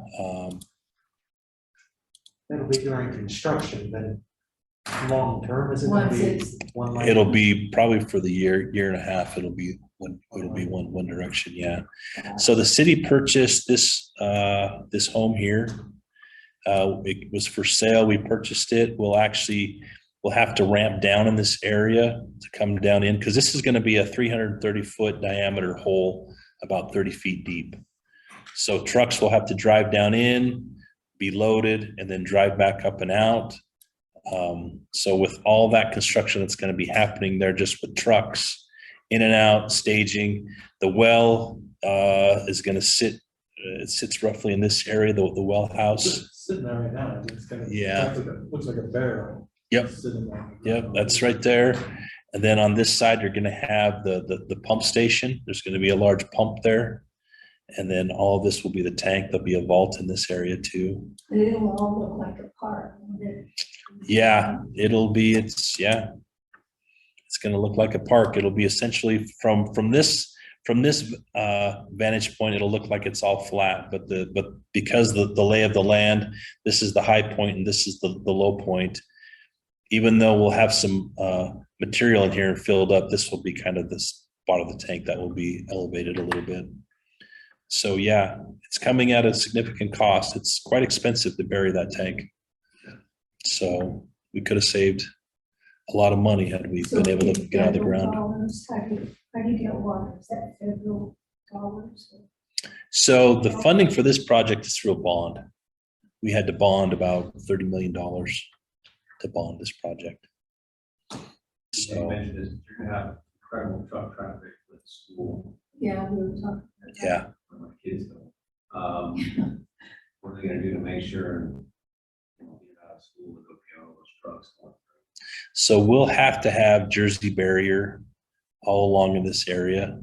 That'll be during construction, but long term, is it gonna Once be it's, one lane? It'll be probably for the year and a half. It'll be one direction. Yeah. So the city purchased this home here. It was for sale. We purchased it. We'll have to ramp down in this area to come down in because this is going to be a 330-foot diameter hole, about 30 feet deep. So trucks will have to drive down in, be loaded, and then drive back up and out. So with all that construction that's going to be happening there, just with trucks in and out, staging, the well is going to sit. It sits roughly in this area, the well house. It's sitting there right now. It's kind of, Yeah. looks like a barrel. Yep. Sitting there. Yep, that's right there. And then on this side, you're going to have the pump station. There's going to be a large pump there. And then all of this will be the tank. There'll be a vault in this area too. it'll all look like a park. won't it? Yeah, it's going to look like a park. It'll be essentially from this vantage point, it'll look like it's all flat, but because the lay of the land, this is the high point and this is the low point. Even though we'll have some material in here and filled up, this will be kind of the spot of the tank that will be elevated a little bit. So yeah, it's coming at a significant cost. It's quite expensive to bury that tank. So we could have saved a lot of money had we So been able to it's get out of the federal ground. dollars. How do you get water? Is that federal dollars? So the funding for this project is through a bond. We had to bond about $30 million to bond this project. You So mentioned this, you're gonna have incredible truck traffic with school. Yeah, we were talking. yeah, Where my kids go. What are they gonna do to make sure they don't get out of school to go get all those trucks going through? so we'll have to have Jersey barrier all along in this area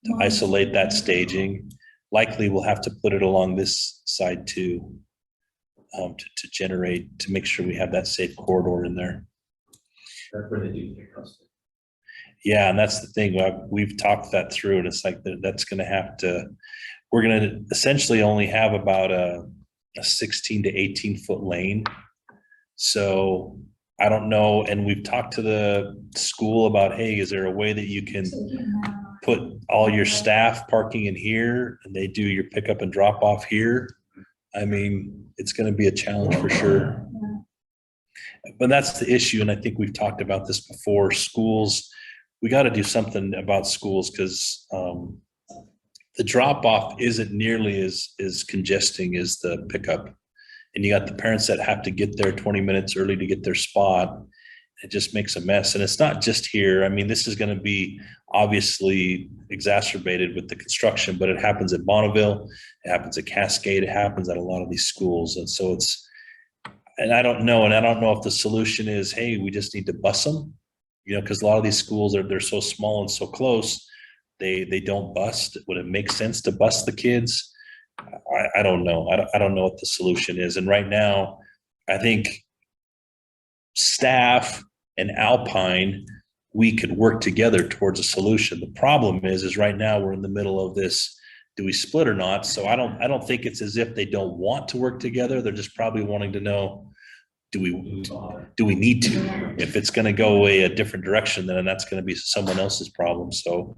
to isolate that staging. Likely we'll have to put it along this side too. to generate, to make sure we have that safe corridor in there. That's where they do get custody. Yeah, and that's the thing. We've talked that through, and it's like that's going to have to. We're going to essentially only have about a 16 to 18-foot lane. So I don't know. And we've talked to the school about, hey, is there a way that you can So you have- put all your staff parking in here and they do your pickup and drop off here? I mean, it's going to be a challenge for sure. But that's the issue. And I think we've talked about this before. Schools, we got to do something about schools because the drop off isn't nearly as congesting as the pickup. And you got the parents that have to get there 20 minutes early to get their spot. It just makes a mess. And it's not just here. I mean, this is going to be obviously exacerbated with the construction, but it happens at Bonneville, it happens at Cascade, it happens at a lot of these schools. And so I don't know if the solution is, hey, we just need to bus them, because a lot of these schools they're so small and so close, they don't bust. Would it make sense to bus the kids? I don't know. I don't know what the solution is. And right now, I think staff and Alpine, we could work together towards a solution. The problem is right now we're in the middle of this. Do we split or not? So I don't think it's as if they don't want to work together. They're just probably wanting to know, do we need to? If it's going to go away a different direction, then that's going to be someone else's problem. So,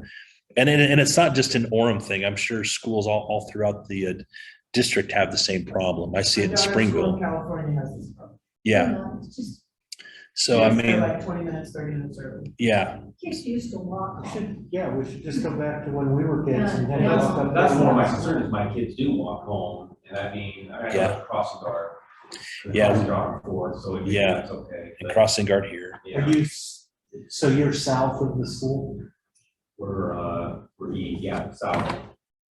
and it's not just an Orem thing. I'm sure schools all throughout the district have the same problem. I see it in My daughter's school Springville. in California has this problem. Yeah. It's just So I Yes, they're mean, like 20 minutes, 30 minutes early. yeah, kids used to walk. Yeah, we should just go back to when we were kids and had to Yeah. walk up. That's those more my steps. concern is my kids do walk home, and I mean, I Yeah. got a crossing guard. Yeah. Crossing guard before, so Yeah. that's okay. and but, crossing guard here. yeah, Are you, so you're south of the school? we're south.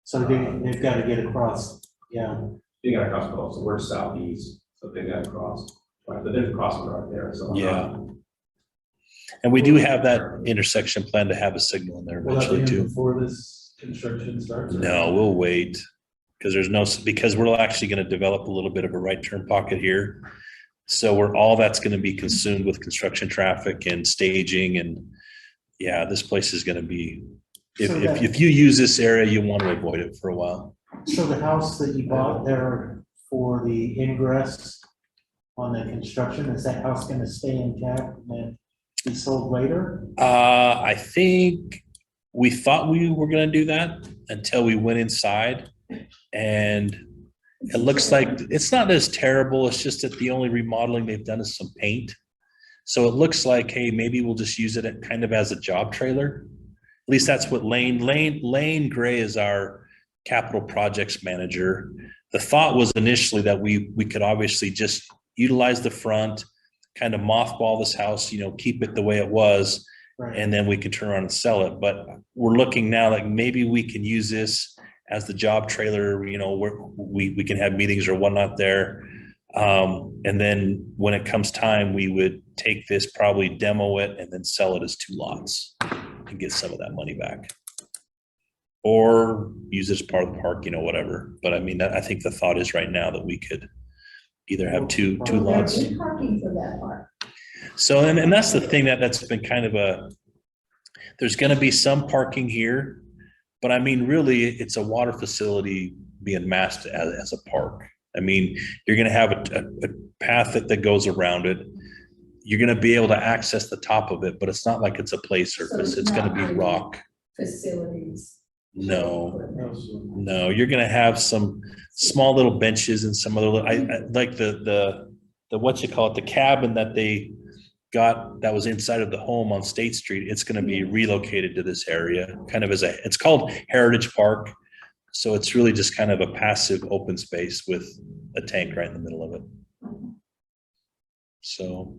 So they've got to get across, yeah. They got to cross both, so we're southeast, so they got to cross. But there's a crossing guard there, so. Yeah. And we do have that intersection plan to have a signal in there eventually too. Before this construction starts? No, we'll wait because we're actually going to develop a little bit of a right turn pocket here. So all that's going to be consumed with construction traffic and staging, and yeah, this place is going to be, if you use this area, you want to avoid it for a while. So the house that you bought there for the ingress on the construction, is that house gonna stay intact and then be sold later? I think we thought we were going to do that until we went inside, and it looks like it's not as terrible. It's just that the only remodeling they've done is some paint. So it looks like, hey, maybe we'll just use it kind of as a job trailer. At least that's what Lane Gray is our capital projects manager. The thought was initially that we could obviously just utilize the front, kind of mothball this house, keep it the way it was, Right. and then we can turn around and sell it. But we're looking now like maybe we can use this as the job trailer, where we can have meetings or whatnot there. And then when it comes time, we would take this, probably demo it, and then sell it as 2 lots and get some of that money back. Or use it as part of the park, whatever. But I mean, I think the thought is right now that we could either have two lots. There's parking for that part. So, and that's the thing that's been kind of there's going to be some parking here, but I mean, really, it's a water facility being masked as a park. I mean, you're going to have a path that goes around it. You're going to be able to access the top of it, but it's not like it's a play surface. It's going to be rock. Facilities. No, you're going to have some small little benches and some other, I like the the cabin that they got that was inside of the home on State Street. It's going to be relocated to this area, kind of it's called Heritage Park. So it's really just kind of a passive open space with a tank right in the middle of it. So,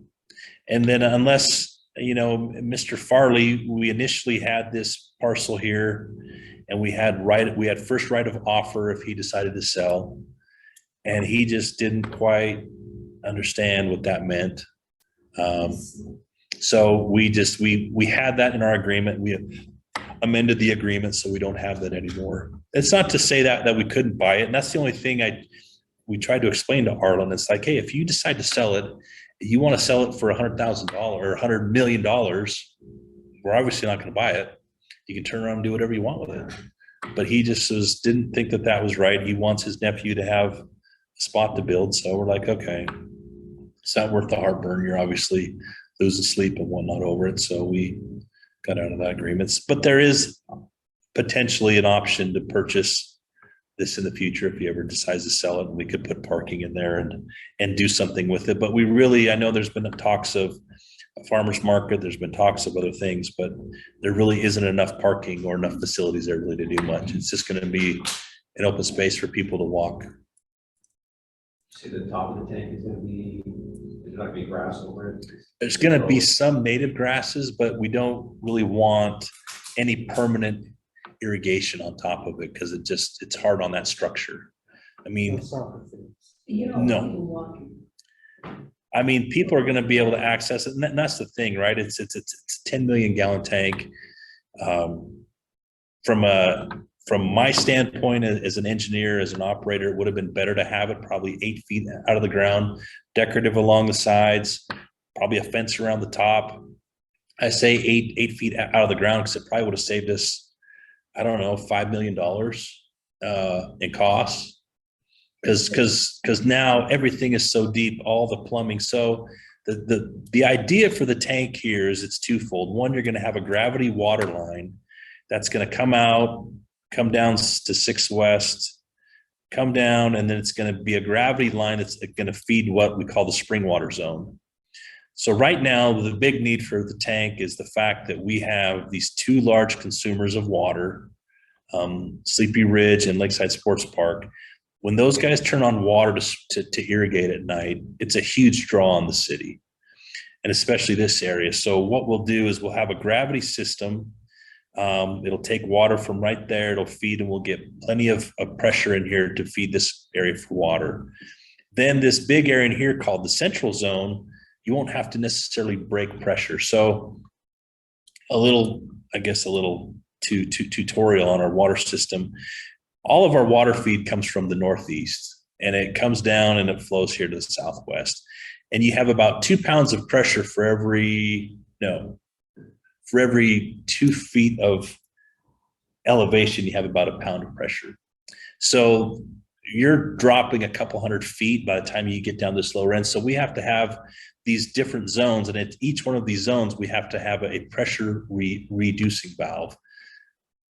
and then unless, Mr. Farley, we initially had this parcel here and we had first right of offer if he decided to sell. And he just didn't quite understand what that meant. So we had that in our agreement. We amended the agreement so we don't have that anymore. It's not to say that we couldn't buy it. And that's the only thing we tried to explain to Arlen, it's like, hey, if you decide to sell it, you want to sell it for $100,000 or $100 million, we're obviously not going to buy it. You can turn around and do whatever you want with it. But he just didn't think that that was right. He wants his nephew to have a spot to build. So we're like, okay, it's not worth the heartburn. You're obviously losing sleep and whatnot over it. So we got out of that agreement. But there is potentially an option to purchase this in the future if he ever decides to sell it, and we could put parking in there and do something with it. But we really, I know there's been talks of a farmer's market, there's been talks of other things, but there really isn't enough parking or enough facilities there really to do much. It's just going to be an open space for people to walk. See, the top of the tank is gonna be, there's not gonna be grass over it. There's going to be some native grasses, but we don't really want any permanent irrigation on top of it because it's hard on that structure. I mean, You don't No. want people walking. I mean, people are going to be able to access it, and that's the thing, right? It's a 10 million gallon tank. From my standpoint as an engineer, as an operator, it would have been better to have it probably 8 feet out of the ground, decorative along the sides, probably a fence around the top. I say 8 feet out of the ground because it probably would have saved us, I don't know, $5 million in costs. Because now everything is so deep, all the plumbing. So the idea for the tank here is it's twofold. One, you're going to have a gravity water line that's going to come out, come down to 6 West, come down, and then it's going to be a gravity line that's going to feed what we call the spring water zone. So right now, the big need for the tank is the fact that we have these 2 large consumers of water, Sleepy Ridge and Lakeside Sports Park. When those guys turn on water to irrigate at night, it's a huge draw on the city, and especially this area. So what we'll do is we'll have a gravity system. It'll take water from right there. It'll feed, and we'll get plenty of pressure in here to feed this area for water. Then this big area in here called the central zone, you won't have to necessarily break pressure. So a little tutorial on our water system. All of our water feed comes from the northeast, and it comes down and it flows here to the southwest. And you have about 2 pounds of pressure for every 2 feet of elevation, you have about a pound of pressure. So you're dropping a couple hundred feet by the time you get down this lower end. So we have to have these different zones, and at each one of these zones, we have to have a pressure reducing valve.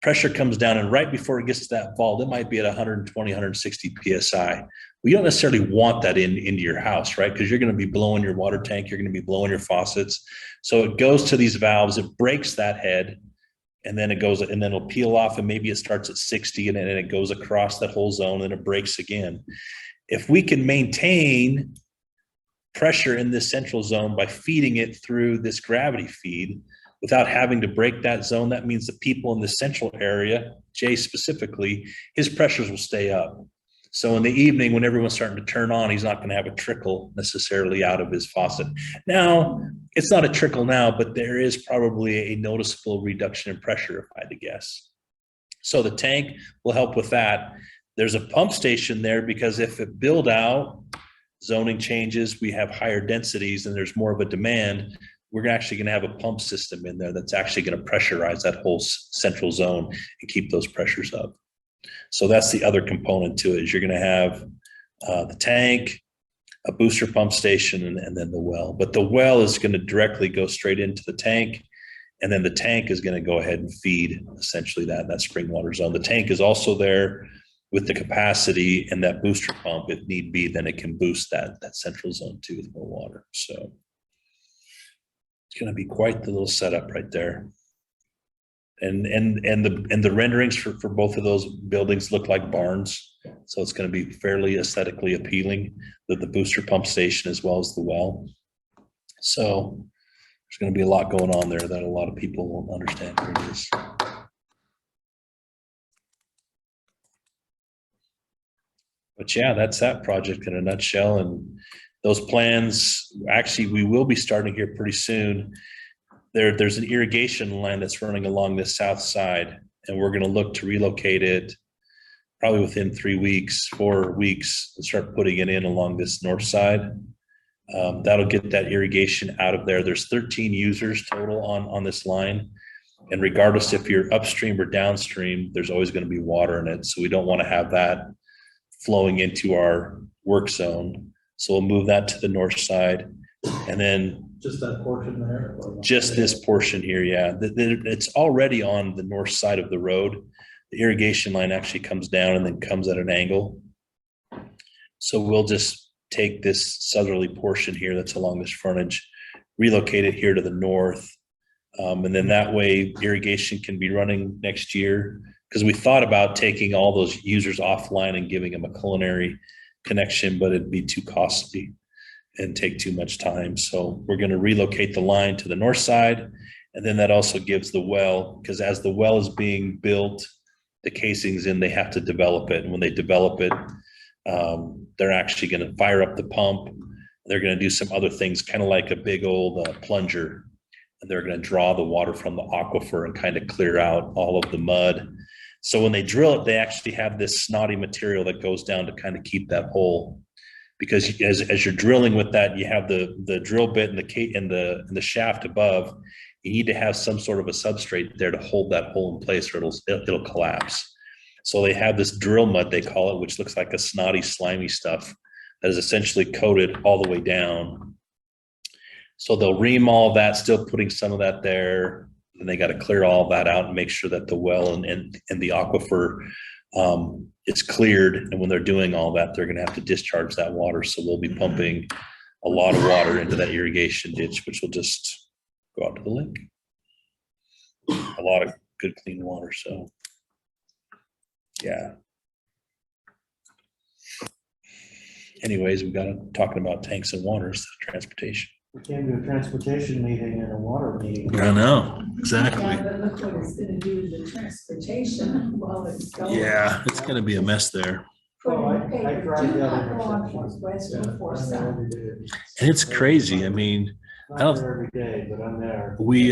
Pressure comes down, and right before it gets to that vault, it might be at 120, 160 PSI. We don't necessarily want that into your house, right? Because you're going to be blowing your water tank, you're going to be blowing your faucets. So it goes to these valves, it breaks that head, and then it'll peel off, and maybe it starts at 60, and then it goes across that whole zone, and it breaks again. If we can maintain pressure in this central zone by feeding it through this gravity feed, without having to break that zone, that means the people in the central area, Jay specifically, his pressures will stay up. So in the evening, when everyone's starting to turn on, he's not going to have a trickle necessarily out of his faucet. Now, it's not a trickle now, but there is probably a noticeable reduction in pressure, if I had to guess. So the tank will help with that. There's a pump station there because if it build out, zoning changes, we have higher densities and there's more of a demand, we're actually going to have a pump system in there that's actually going to pressurize that whole central zone and keep those pressures up. So that's the other component to it, is you're going to have the tank, a booster pump station, and then the well. But the well is going to directly go straight into the tank, and then the tank is going to go ahead and feed essentially that spring water zone. The tank is also there with the capacity, and that booster pump, if need be, then it can boost that central zone too with more water. So it's going to be quite the little setup right there. And the renderings for both of those buildings look like barns. So it's going to be fairly aesthetically appealing, the booster pump station as well as the well. So there's going to be a lot going on there that a lot of people won't understand what it is. But yeah, that's that project in a nutshell. And those plans, actually, we will be starting here pretty soon. There's an irrigation line that's running along the south side, and we're going to look to relocate it probably within 3 weeks, 4 weeks, and start putting it in along this north side. That'll get that irrigation out of there. There's 13 users total on this line. And regardless if you're upstream or downstream, there's always going to be water in it. So we don't want to have that flowing into our work zone. So we'll move that to the north side. And then Just that portion there? just this portion here, yeah. It's already on the north side of the road. The irrigation line actually comes down and then comes at an angle. So we'll just take this southerly portion here that's along this frontage, relocate it here to the north. And then that way irrigation can be running next year. Because we thought about taking all those users offline and giving them a culinary connection, but it'd be too costly and take too much time. So we're going to relocate the line to the north side. And then that also gives the well, because as the well is being built, the casings in, they have to develop it. And when they develop it, they're actually going to fire up the pump. They're going to do some other things, kind of like a big old plunger. And they're going to draw the water from the aquifer and kind of clear out all of the mud. So when they drill it, they actually have this snotty material that goes down to kind of keep that hole. Because as you're drilling with that, you have the drill bit and the shaft above. You need to have some sort of a substrate there to hold that hole in place, or it'll collapse. So they have this drill mud, they call it, which looks like a snotty, slimy stuff that is essentially coated all the way down. So they'll ream all of that, still putting some of that there. And they got to clear all that out and make sure that the well and the aquifer is cleared. And when they're doing all that, they're going to have to discharge that water. So we'll be pumping a lot of water into that irrigation ditch, which will just go out to the lake. A lot of good, clean water. So, yeah. Anyways, we got to talking about tanks and waters, transportation. We came to a transportation meeting and a water meeting. I know, exactly. Yeah, but look what it's gonna do to the transportation while it's going. Yeah, it's going to be a mess there. Put Oh, in the I paper, tried do the not other go on intersections. Northwest Yeah, before I'm there south. every day. And it's crazy. I mean, Not I don't- there every day, but I'm there. we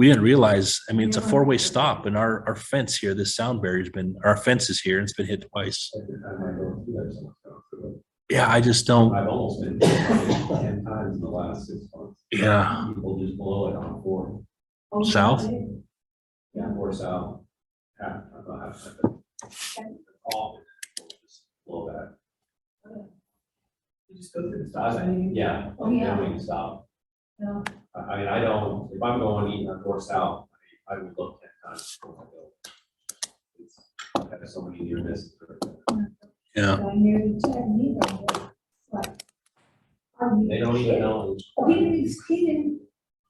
didn't realize, I mean, it's a 4-way stop, and our fence here, this sound barrier's been, our fence is here and it's been hit twice. Every time I go through there, someone's going through it. Yeah, I just don't, I've almost been 10 times in the last 6 months. yeah. People just blow it on 4. Oh, South? Yeah, 4 south. Half, I don't know, half. Off, people just blow that. You just go through the stop sign. Yeah. Oh, yeah. Then we can stop. Yeah. I mean, I don't, if I'm going eating on 4 south, I would look 10 times before I go. It's, I have so many near misses. Yeah, I near the Geneva Road. Like, are you They don't even kidding? know. He didn't,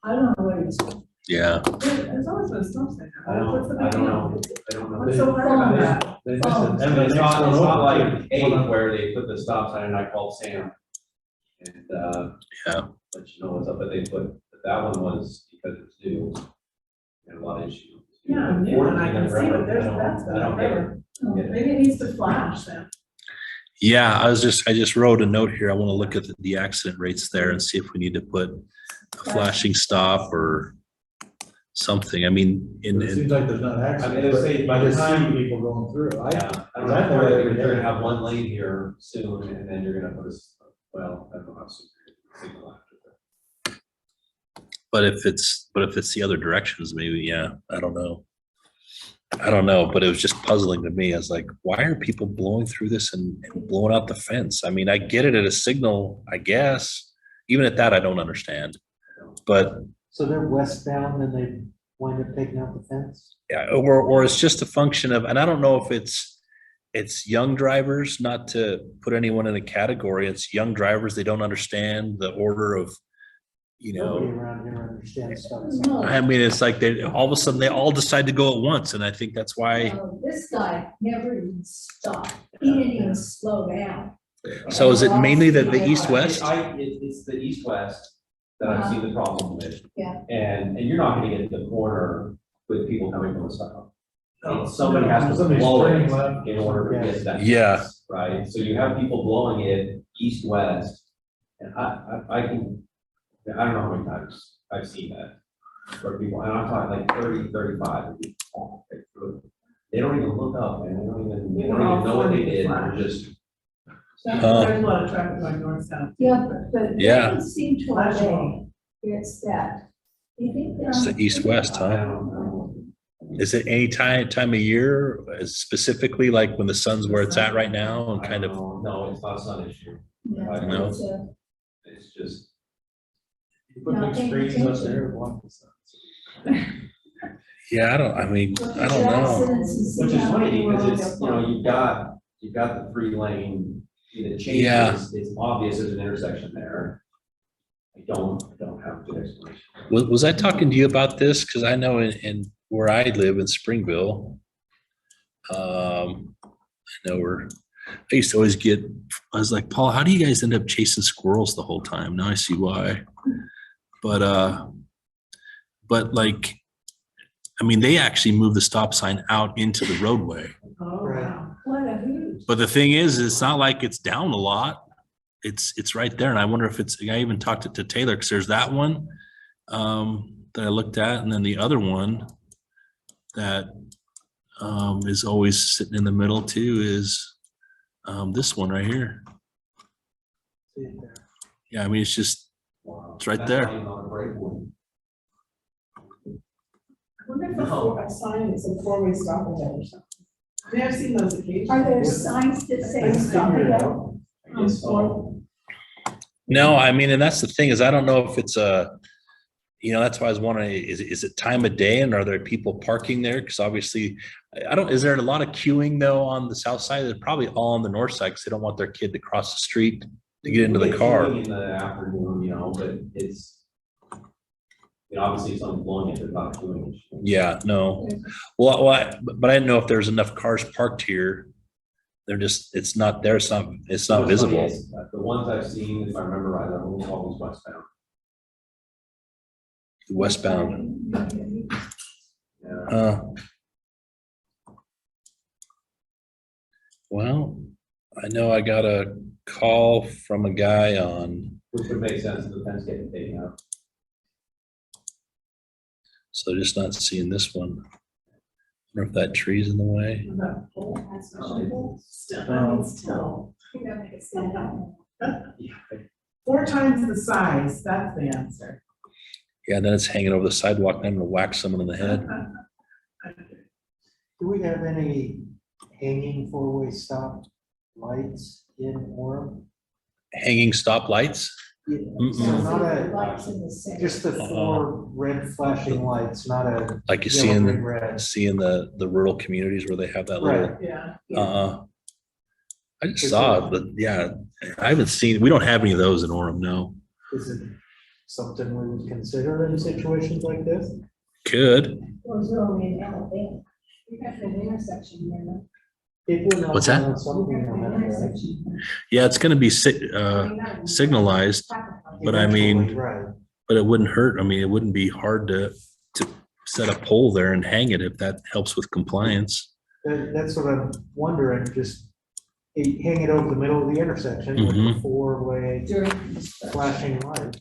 I don't know what it's. yeah. There's always been stop sign. I What's the don't, I big don't deal? know. I don't know. What's so hard about that? They Oh. just, And and it's the not, next it's one not over, like eight where they put the stop sign and I called Sam. And, Yeah. let you know what's up, but that one was because it's new. And a lot of issues. Yeah, I'm new and I can see what there's, that's I don't get it. Oh, Get it. Maybe it needs to flash then. Yeah, I just wrote a note here. I want to look at the accident rates there and see if we need to put a flashing stop or something. I mean, it seems like there's not I mean, accidents, they say but by I the just see time- people going through. Yeah, I don't I'm know, there if every you're day. gonna have one lane here soon, and then you're gonna put well, I don't know how soon. you're gonna signal after that. but if it's the other directions, maybe, yeah, I don't know. But it was just puzzling to me. I was like, why are people blowing through this and blowing out the fence? I mean, I get it at a signal, I guess. Even at that, I don't understand. But So they're westbound and they wind up taking out the fence? yeah, or it's just a function of, and I don't know if it's young drivers, not to put anyone in a category. It's young drivers. They don't understand the order of, Nobody around here understands stuff. No. I mean, it's like they, all of a sudden, they all decide to go at once. And I think that's why. This guy never even stopped. He didn't even slow down. So is it mainly the east-west? It's the east-west that I've seen the problem with. Yeah. And you're not gonna get to the corner with people coming from the south. No, Somebody has to somebody's blow it turning left. in order to get to that. Yeah. fence, Right, so you have people blowing it east-west, and I can, I don't know how many times I've seen that. For people, and I'm talking like 30, 35. They don't even look up, man. They don't even know what they did. They're just. There's a lot of traffic going north south. Yeah, but it Yeah. doesn't seem to obey. It's that. You think they're It's on the east-west, I huh? don't know. Is it any time of year, specifically like when the sun's where it's at right now and I kind don't of, know. No, it's not a sun issue. Yeah, No. it's a- It's just. You put Not big paying screens up attention. there to block the sun. yeah, I don't know. Which is funny because it's, you've got the 3-lane, it Yeah. changes, it's obvious there's an intersection there. I don't have a good explanation. Was I talking to you about this? Because I know in where I live in Springville, I used to always I was like, Paul, how do you guys end up chasing squirrels the whole time? Now I see why. But like, I mean, they actually moved the stop sign out into the roadway. Oh, Right. wow. What a hoot. But the thing is, it's not like it's down a lot. It's right there. And I wonder if I even talked to Taylor, because there's that one that I looked at, and then the other one that is always sitting in the middle too is this one right here. See it there. Yeah, I mean, it's just, Wow. It's right That's there. not even on a break one. I wonder if a sign is a four-way stop ahead or something. I mean, I've seen those occasionally. Are there signs that say stop figure it ahead? out. I guess so. no, I mean, and that's the thing is I don't know if it's that's why I was wondering, is it time of day and are there people parking there? Because obviously, is there a lot of queuing though on the south side? They're probably all on the north side because they don't want their kid to cross the street to get into the We car. queuing in the afternoon, but it's, obviously if someone's blowing it, they're not queuing. Yeah, no. Well, but I didn't know if there's enough cars parked here. It's not there. It's not What's funny visible. is, The ones I've seen, if I remember right, they're almost always westbound. Westbound. Yeah. Well, I know I got a call from a guy on, Which would make sense if the fence getting taken out. so just not seeing this one. I wonder if that tree's in the way. That pole, still. 4 times the size, that's the answer. Yeah, then it's hanging over the sidewalk, and I'm gonna whack someone in the head. Do we have any hanging four-way stop lights in Orem? Hanging stoplights? So not a, Lights in the center. just the 4 red flashing lights, not a Like you see yellow, in, green, red. the rural communities where they have that little, Right. Yeah. I just saw it, but yeah, I haven't seen, we don't have any of those in Orem, no. Is it something we would consider in situations like this? Could. Those are only in Alabama. You have an intersection there, no? It will not What's that? be on something You have on an that, right? intersection. Yeah, it's gonna be signalized, but I mean, Eventually, right. but it wouldn't hurt. I mean, it wouldn't be hard to set a pole there and hang it if that helps with compliance. That's what I'm wondering, just hang it over the middle of the intersection with a Mhm. 4-way During. flashing light.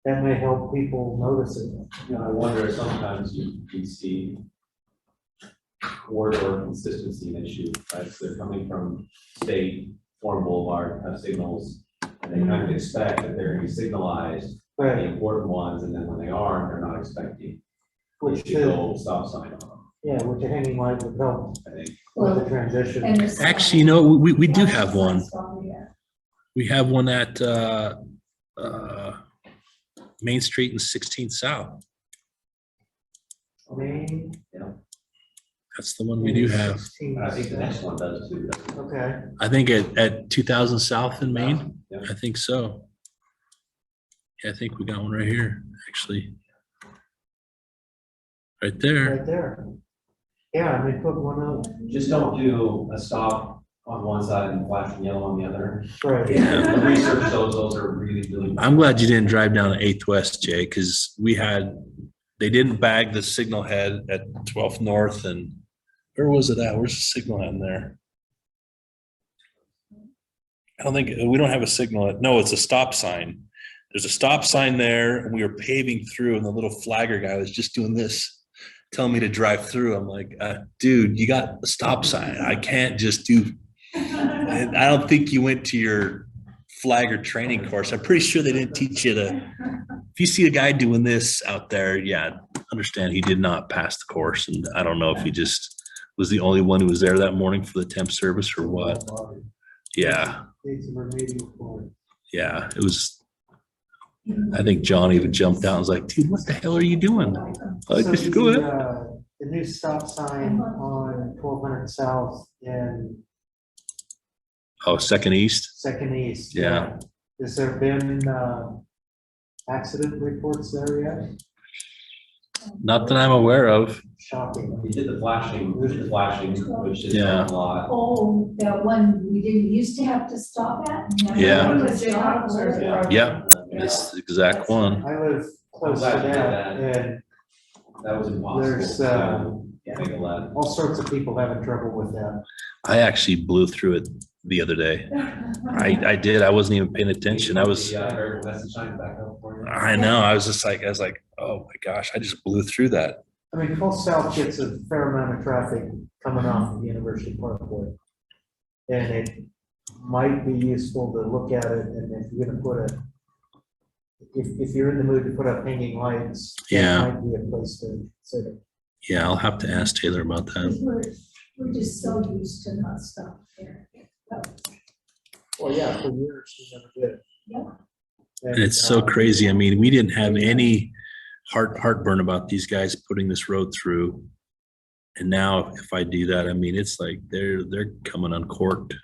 That may help people notice it. I wonder if sometimes you see corridor consistency issue, right? So they're coming from state, Forum Boulevard, have signals, and they kind of expect that they're gonna be signalized, the Right, important ones, and then when they aren't, they're not expecting. which to the, go stop sign on them, which a hanging light would help I think. with the transition. And the Actually, we do have one. We have one at Main Street and 16th South. Main. That's the one we do have. 16, And I think the next one does too. doesn't it? Okay, I think at 2000 South in Maine. Yeah. I think so. Yeah, I think we got one right here, actually. Right there. right there. Yeah, I mean, put one up, Just don't do a stop on one side and flashing yellow on the other. right. The research shows those are really, really. I'm glad you didn't drive down 8th West, Jay, because they didn't bag the signal head at 12th North, and where was it at? Where's the signal head in there? I don't think, we don't have a signal. No, it's a stop sign. There's a stop sign there, and we were paving through, and the little flagger guy was just doing this. telling me to drive through. I'm like, dude, you got a stop sign. I can't just do, and I don't think you went to your flagger training course. I'm pretty sure they didn't teach you to, if you see a guy doing this out there, yeah, understand he did not pass the course. And I don't know if he just was the only one who was there that morning for the temp service or what. Yeah. Yeah, it was, I think John even jumped out and was like, dude, what the hell are you doing? Like, So just go ahead. the new stop sign on 1200 South and Oh, Second East? Second East. Yeah. Has there been accident reports there yet? Not that I'm aware of. Shocking. We did the flashing, which is Yeah. a lot. Oh, that one we didn't used to have to stop at? Now Yeah. we have to stop. Yep, that's the exact one. I live close to glad you did that, that. and That was impossible. there's Make a left. all sorts of people having trouble with that. I actually blew through it the other day. I did. I wasn't even paying attention. I was, American message sign back up for you. I know, I was like, oh my gosh, I just blew through that. I mean, 12 South gets a fair amount of traffic coming off the University Parkway. And it might be useful to look at it, and if you're gonna put a, if you're in the mood to put up hanging lights, Yeah. that might be a place to consider. Yeah, I'll have to ask Taylor about that. We're just so used to not stopping there. Well, yeah, for years, we never did. Yeah. And it's so crazy. I mean, we didn't have any heartburn about these guys putting this road through. And now if I do that, I mean, it's like they're coming uncorked.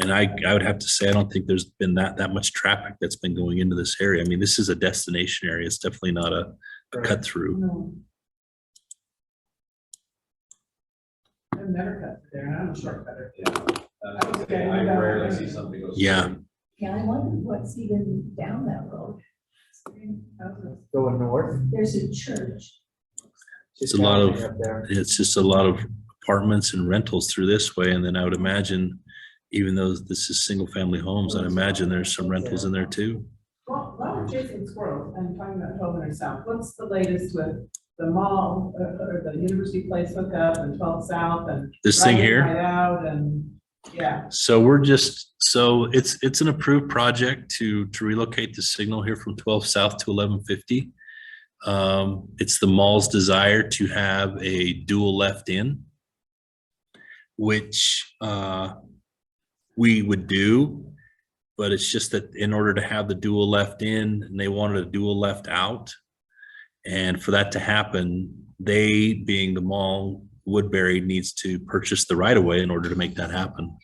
And I would have to say, I don't think there's been that much traffic that's been going into this area. I mean, this is a destination area. It's definitely not a cut through. No. I've never cut through there, and I'm a shortcutter. I rarely see somebody go. Yeah. Yeah, I wonder what's even down that road. Going north. There's a church. It's a lot of, Up there. it's just a lot of apartments and rentals through this way. And then I would imagine, even though this is single family homes, I'd imagine there's some rentals in there too. Well, while we're chasing squirrels and talking about 1200 South, what's the latest with the mall, or the University Place hookup and 12 South and? This thing right in, here? right out and, yeah. So we're just, so it's an approved project to relocate the signal here from 12 South to 1150. It's the mall's desire to have a dual left in, which we would do, but it's just that in order to have the dual left in, and they wanted a dual left out. And for that to happen, they, being the mall, Woodbury, needs to purchase the right of way in order to make that happen.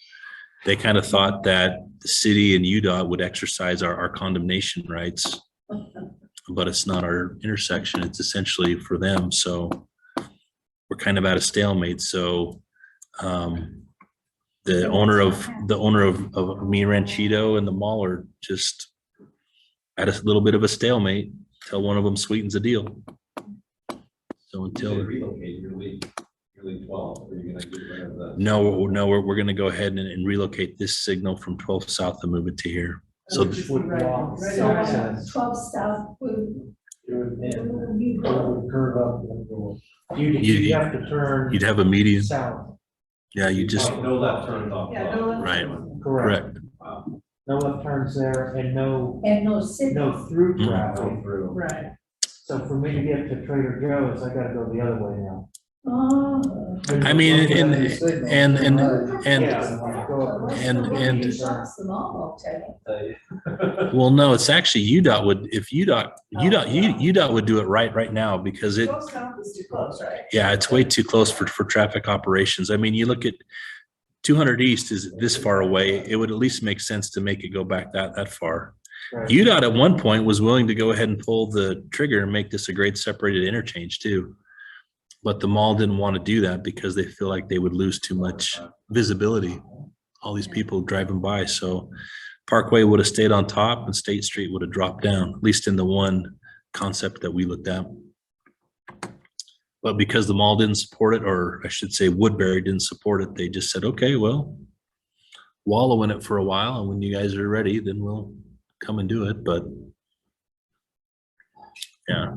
They kind of thought that the city and UDOT would exercise our condemnation rights, but it's not our intersection. It's essentially for them. So we're kind of at a stalemate. So the owner of Me Ranchito and the mall are just at a little bit of a stalemate till one of them sweetens the deal. So until Relocate, you're leaving 12, or you're gonna get rid of the. no, we're gonna go ahead and relocate this signal from 12 South and move it to here. So Which would right- right So access. 12 South would. Curve up and go. You'd have to turn you'd have a median. south. Yeah, you just, No left turns off. Yeah, no left. right, Correct. correct. Wow. No left turns there and no And no signal. through Mhm. traffic. Go through. Right. So for me to get to Trader Joe's, I gotta go the other way now. Oh. I mean, and Yeah, go up. and- Shops them all, I'll tell you. well, no, it's actually UDOT would, if UDOT would do it right now because it, 12 South is too close, right? yeah, it's way too close for traffic operations. I mean, you look at 200 East is this far away. It would at least make sense to make it go back that far. Right. UDOT at one point was willing to go ahead and pull the trigger and make this a grade separated interchange too. But the mall didn't want to do that because they feel like they would lose too much visibility. All these people driving by. So Parkway would have stayed on top and State Street would have dropped down, at least in the one concept that we looked at. But because the mall didn't support it, or I should say Woodbury didn't support it, they just said, okay, well, wallow in it for a while. And when you guys are ready, then we'll come and do it. But yeah.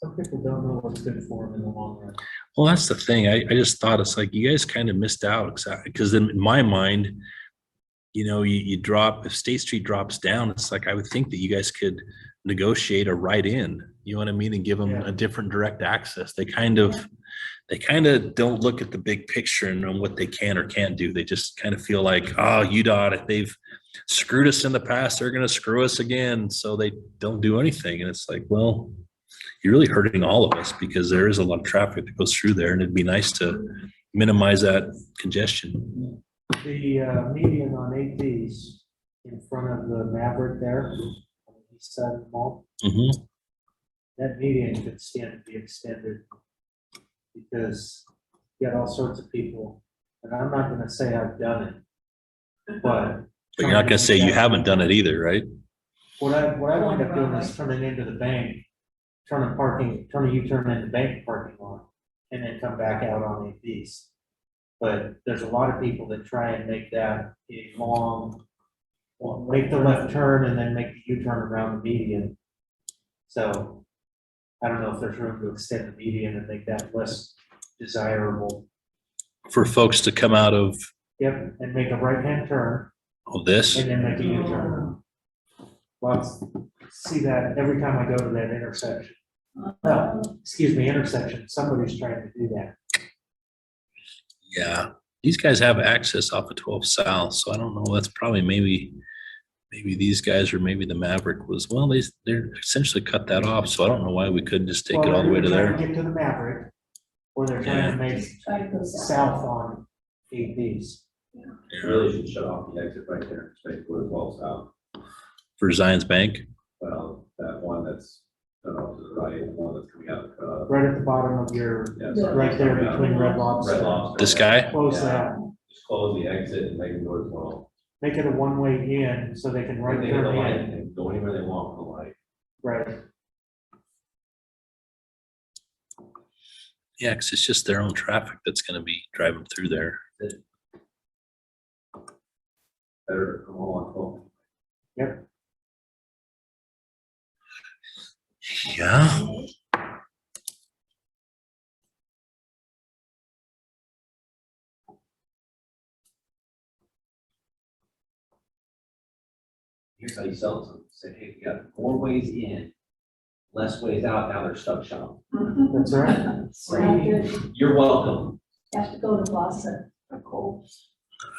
Some people don't know what's good for them in the long run. Well, that's the thing. I just thought it's like you guys kind of missed out exactly because in my mind, you drop if State Street drops down, it's like I would think that you guys could negotiate a right in. You know what I mean, and give them Yeah. a different direct access. They kind of don't look at the big picture and on what they can or can't do. They just kind of feel like, oh, UDOT, if they've screwed us in the past, they're going to screw us again. So they don't do anything. And it's like, well, you're really hurting all of us because there is a lot of traffic that goes through there and it'd be nice to minimize that congestion. The median on APs in front of the Maverick there, on the east side of the mall, Mhm. that median could stand to be extended because you got all sorts of people, and I'm not gonna say I've done it, but. But you're not going to say you haven't done it either, right? What I wind up doing is turning into the bank, turn a U-turn in the bank parking lot, and then come back out on APs. But there's a lot of people that try and make that a long, make the left turn and then make the U-turn around the median. So I don't know if there's room to extend the median and make that less desirable. For folks to come out of Yep, and make a right-hand turn this. and then make a U-turn. Lots, see that every time I go to that intersection. No, excuse me, intersection, somebody's trying to do that. Yeah, these guys have access off of 12 South, so I don't know. That's probably maybe these guys or maybe the Maverick was. Well, they're essentially cut that off, so I don't know why we couldn't just take it all the way to Well, they're there. trying to get to the Maverick, or they're trying to make Try to go south on APs. Really should shut off the exit right there, straight to as well south. For Zion's Bank. Well, that one that's, to the right, the one that's coming out. Right at the bottom of your, Yeah, Yeah. right there between Red Lobster. Red Lobster. This guy. Close Yeah. that, Just close the exit and make it go as well. make it a one-way in so they can right They hit the light turn in. and go anywhere they want with the light. Right, Yeah, because it's just their own traffic that's going to be driving through there. Better to come on home. yep. Yeah. Here's how you sell it to them. Say, hey, we got more ways in, less ways out, now they're stuck shop. That's right. So not good. You're welcome. Have to go to Boston for cold.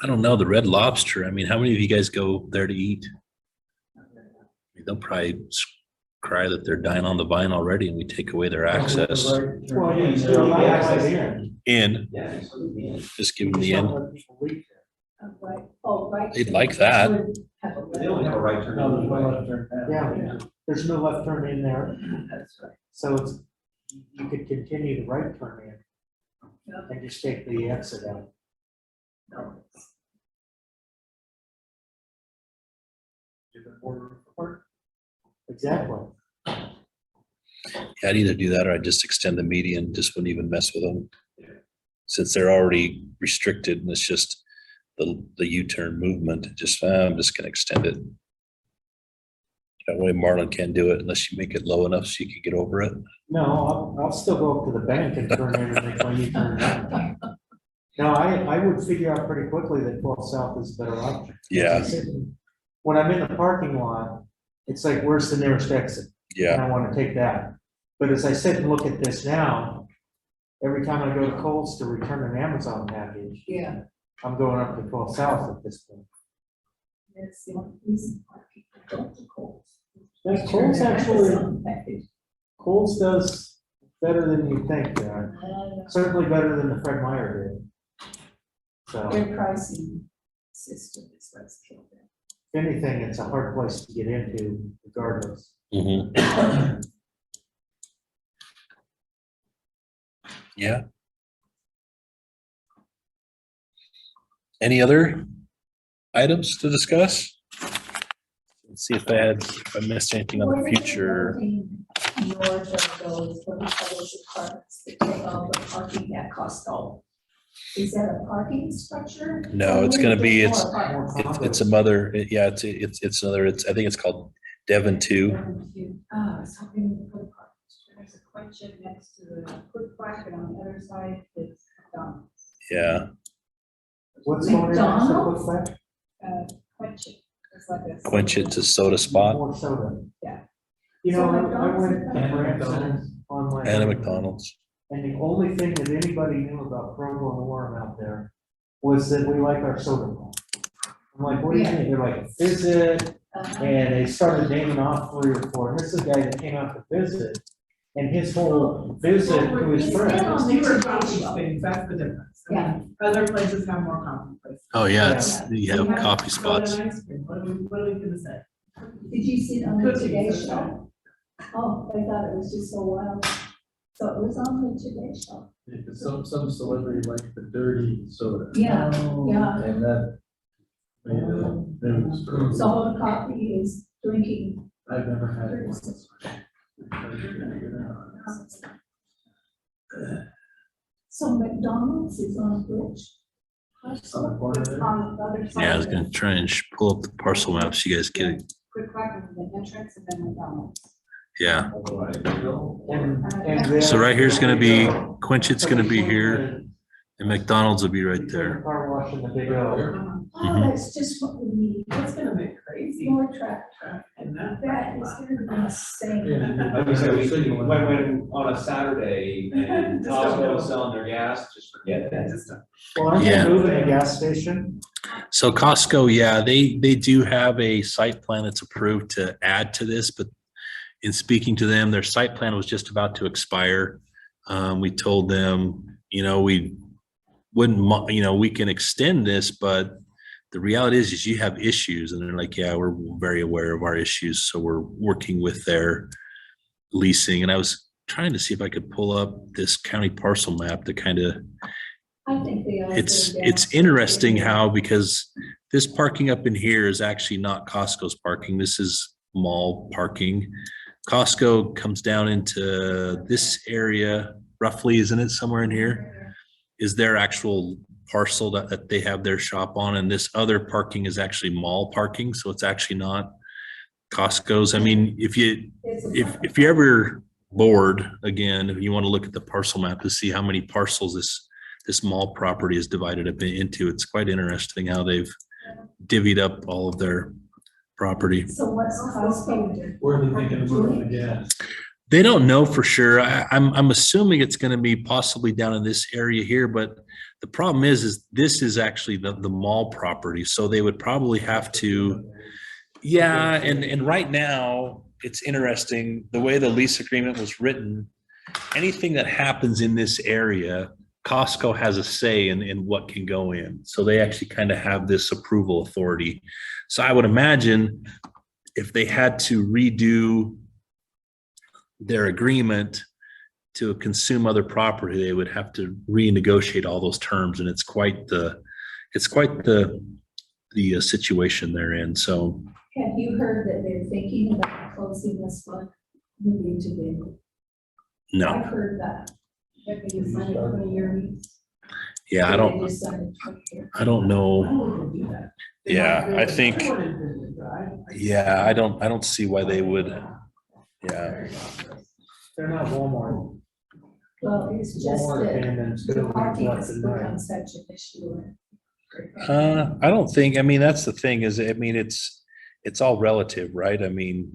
I don't know, the Red Lobster. I mean, how many of you guys go there to eat? They'll probably cry that they're dying on the vine already and we take away their access. Well, you still allow access in. Yeah. Just give them the end. Don't let people leave there. Right, oh, right. They'd like that. Would have a They only have a right turn. No, there's anyway. one left turn. Yeah, there's no left turn in there, That's right. so it's, you could continue the right turn in Yeah. and just take the exit out. No. Exactly. Yeah, I'd either do that or I'd just extend the median, just wouldn't even mess with them. Since they're already restricted and it's just the U-turn movement, I'm just gonna extend it. That way Marlon can't do it unless you make it low enough so you can get over it. No, I'll still go up to the bank and turn in and make my U-turn. No, I would figure out pretty quickly that 12 South is a better option. Yeah, When I'm in the parking lot, it's like, where's the nearest exit? And yeah, I want to take that. But as I sit and look at this now, every time I go to Kohl's to return an Amazon package, Yeah, I'm going up to 12 South at this point. that's the only reason why people go to Kohl's. Yeah, Kohl's actually, Kohl's does better than you think, certainly better than the Fred Meyer did. So, Their pricing system is what's killed them. if anything, it's a hard place to get into regardless. mhm. Yeah. Any other items to discuss? Let's see if I missed anything on the future. North of those, what we call those apartments that take all the parking at Costco. Is that a parking structure? No, it's gonna be, More it's apartments. a mother, yeah, I think it's called Devon 2. I was hoping to put apartments. There's a Quench next to the quick quack, and on the other side is McDonald's. Yeah. What's going on? McDonald's? What's that? Quench it, it's like a. Quench it's a soda spot More soda. Yeah. You know, So I McDonald's went is to better. Branson's on my. and a McDonald's. And the only thing that anybody knew about Provo and Orem out there was that we like our soda pop. I'm like, what do you Yeah. mean? They're like, visit, Uh-huh. and they started naming off 3 or 4. And this is a guy that came out to visit, and his whole visit to his He's been friends. on the Fewer Today coffee Show. things, that's the difference. I Yeah. mean, Other places have more coffee places. Oh, yeah, Yeah. it's, you have coffee Soda spots. and ice cream. What are we gonna say? Did you see it on the Cookies, Today that's Show? Oh, I thought it was just so wild. So it was on the Today Show. Some celebrity like the dirty soda. Yeah, yeah. And that made the news. So all the coffee is drinking. I've never had it. So McDonald's is on which? On the corner there. On the other side. Yeah, I was gonna try and pull up the parcel maps. You guys get it. Quick quack is the entrance and then McDonald's. Yeah. And then- So right here's gonna be, Quenchit's gonna be here, and McDonald's will be right there. Car wash in the big O. Oh, that's just what we need. That's gonna make crazy. More traffic. And that. That is gonna be insane. I was gonna say, when on a Saturday and Just don't Costco go. is selling their gas, just forget Yeah, that. just don't. Well, aren't Yeah. they moving a gas station? So Costco, yeah, they do have a site plan that's approved to add to this, but in speaking to them, their site plan was just about to expire. We told them, we wouldn't, we can extend this, but the reality is you have issues. And they're like, yeah, we're very aware of our issues. So we're working with their leasing. And I was trying to see if I could pull up this county parcel map to kind of, I think they are. it's interesting how, because this parking up in here is actually not Costco's parking. This is mall parking. Costco comes down into this area roughly, isn't it? Somewhere in here is their actual parcel that they have their shop on. And this other parking is actually mall parking. So it's actually not Costco's. I mean, if you're ever bored, again, if you want to look at the parcel map to see how many parcels this mall property is divided up into, it's quite interesting how they've divvied up all of their property. So what's Costco? Where are they thinking of moving the gas? They don't know for sure. I'm assuming it's going to be possibly down in this area here, but the problem is this is actually the mall property. So they would probably have to, yeah. And right now it's interesting the way the lease agreement was written. Anything that happens in this area, Costco has a say in what can go in. So they actually kind of have this approval authority. So I would imagine if they had to redo their agreement to consume other property, they would have to renegotiate all those terms. And it's quite the situation they're in. So Have you heard that they're thinking about closing this one, moving to the? no, I've heard that. If they sign a 20-year lease. yeah, I They don't just signed a 20-year. I don't know. I wouldn't do that. Yeah, I think, I wouldn't do it, right? yeah, I don't see why they would. Yeah. They're not Walmart. Well, it's just Walmart that abandons the buildings parking left has and right. become such an issue. I don't think, I mean, that's the thing is, I mean, it's all relative, right? I mean,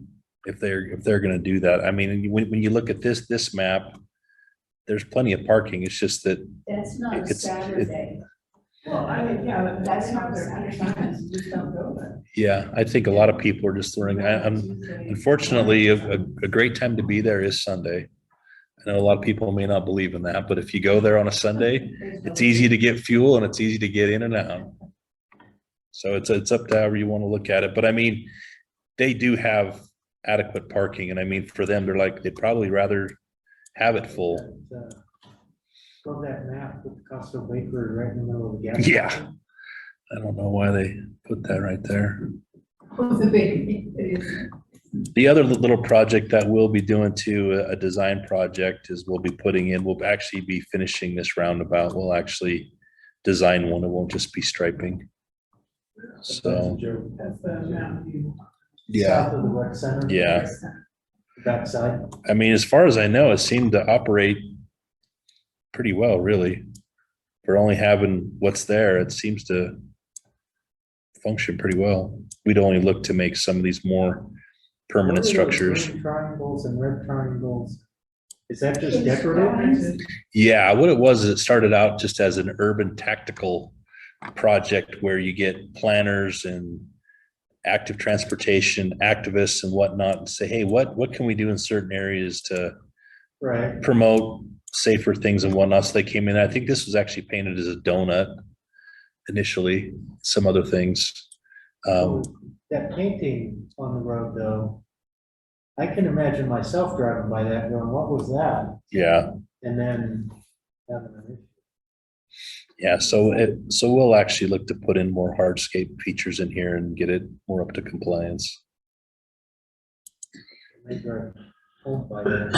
if they're going to do that, I mean, when you look at this map, there's plenty of parking. It's just that That's not a It's- Saturday. Well, I mean, yeah, but That's that's not not their Saturday. time, you just don't go there. yeah, I think a lot of people are just throwing, unfortunately, a great time to be there is Sunday. I know a lot of people may not believe in that, but if you go there on a Sunday, it's easy to get fuel and it's easy to get in and out. So it's up to however you want to look at it. But I mean, they do have adequate parking. And I mean, for them, they'd probably rather have it full. Love that map with the Costco bakery right in the middle of the gas. Yeah. station. I don't know why they put that right there. Was a big, it is. The other little project that we'll be doing to a design project is we'll actually be finishing this roundabout. We'll actually design one. It won't just be striping. So, That's the Mountain View. yeah, South of the rec center. yeah. backside. I mean, as far as I know, it seemed to operate pretty well, really. For only having what's there, it seems to function pretty well. We'd only look to make some of these more permanent What are those structures. green triangles and red triangles. Is that just These decorative? drawings. Yeah, what it was is it started out just as an urban tactical project where you get planners and active transportation activists and whatnot and say, hey, what can we do in certain areas to Right. promote safer things and whatnot? So they came in. I think this was actually painted as a donut initially, some other things. That painting on the road though, I can imagine myself driving by that going, what was that? Yeah. And then having an issue. Yeah, so we'll actually look to put in more hardscape features in here and get it more up to compliance. They drive home by there.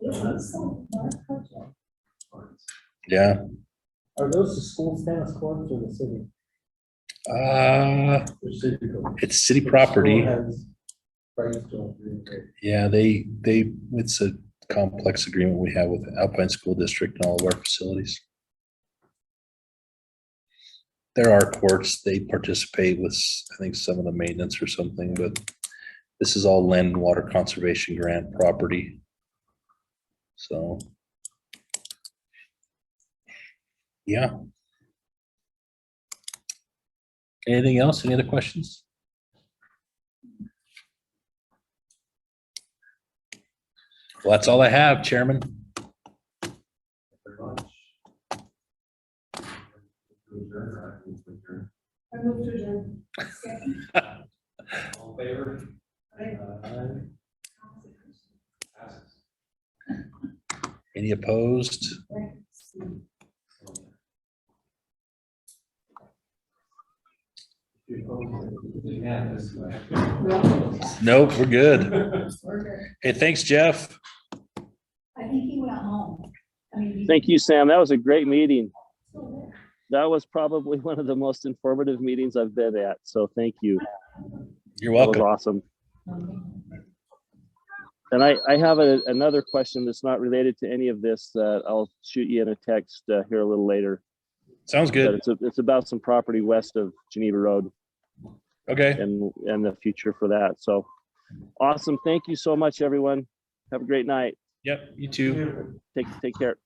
It looks like dark purple. Yeah. Are those the school tennis courts or the city? Or city codes. It's city property. School has rights to it. Yeah, it's a complex agreement we have with Alpine School District and all of our facilities. There are courts, they participate with, I think, some of the maintenance or something, but this is all land and water conservation grant property. So. Yeah. Anything else? Any other questions? Well, that's all I have, Chairman. Very much. I move to adjourn. All in favor? Aye. Passes. Any opposed? Unanimous. Nope, we're good. We're good. Hey, thanks, Jeff. I think he went home. I mean. Thank you, Sam. That was a great meeting. That was probably one of the most informative meetings I've been at. So thank you. You're That was welcome. awesome. And I have another question that's not related to any of this that I'll shoot you in a text here a little later. Sounds good. But it's about some property west of Geneva Road Okay. and the future for that. So awesome. Thank you so much, everyone. Have a great night. Yep, you too. Take care.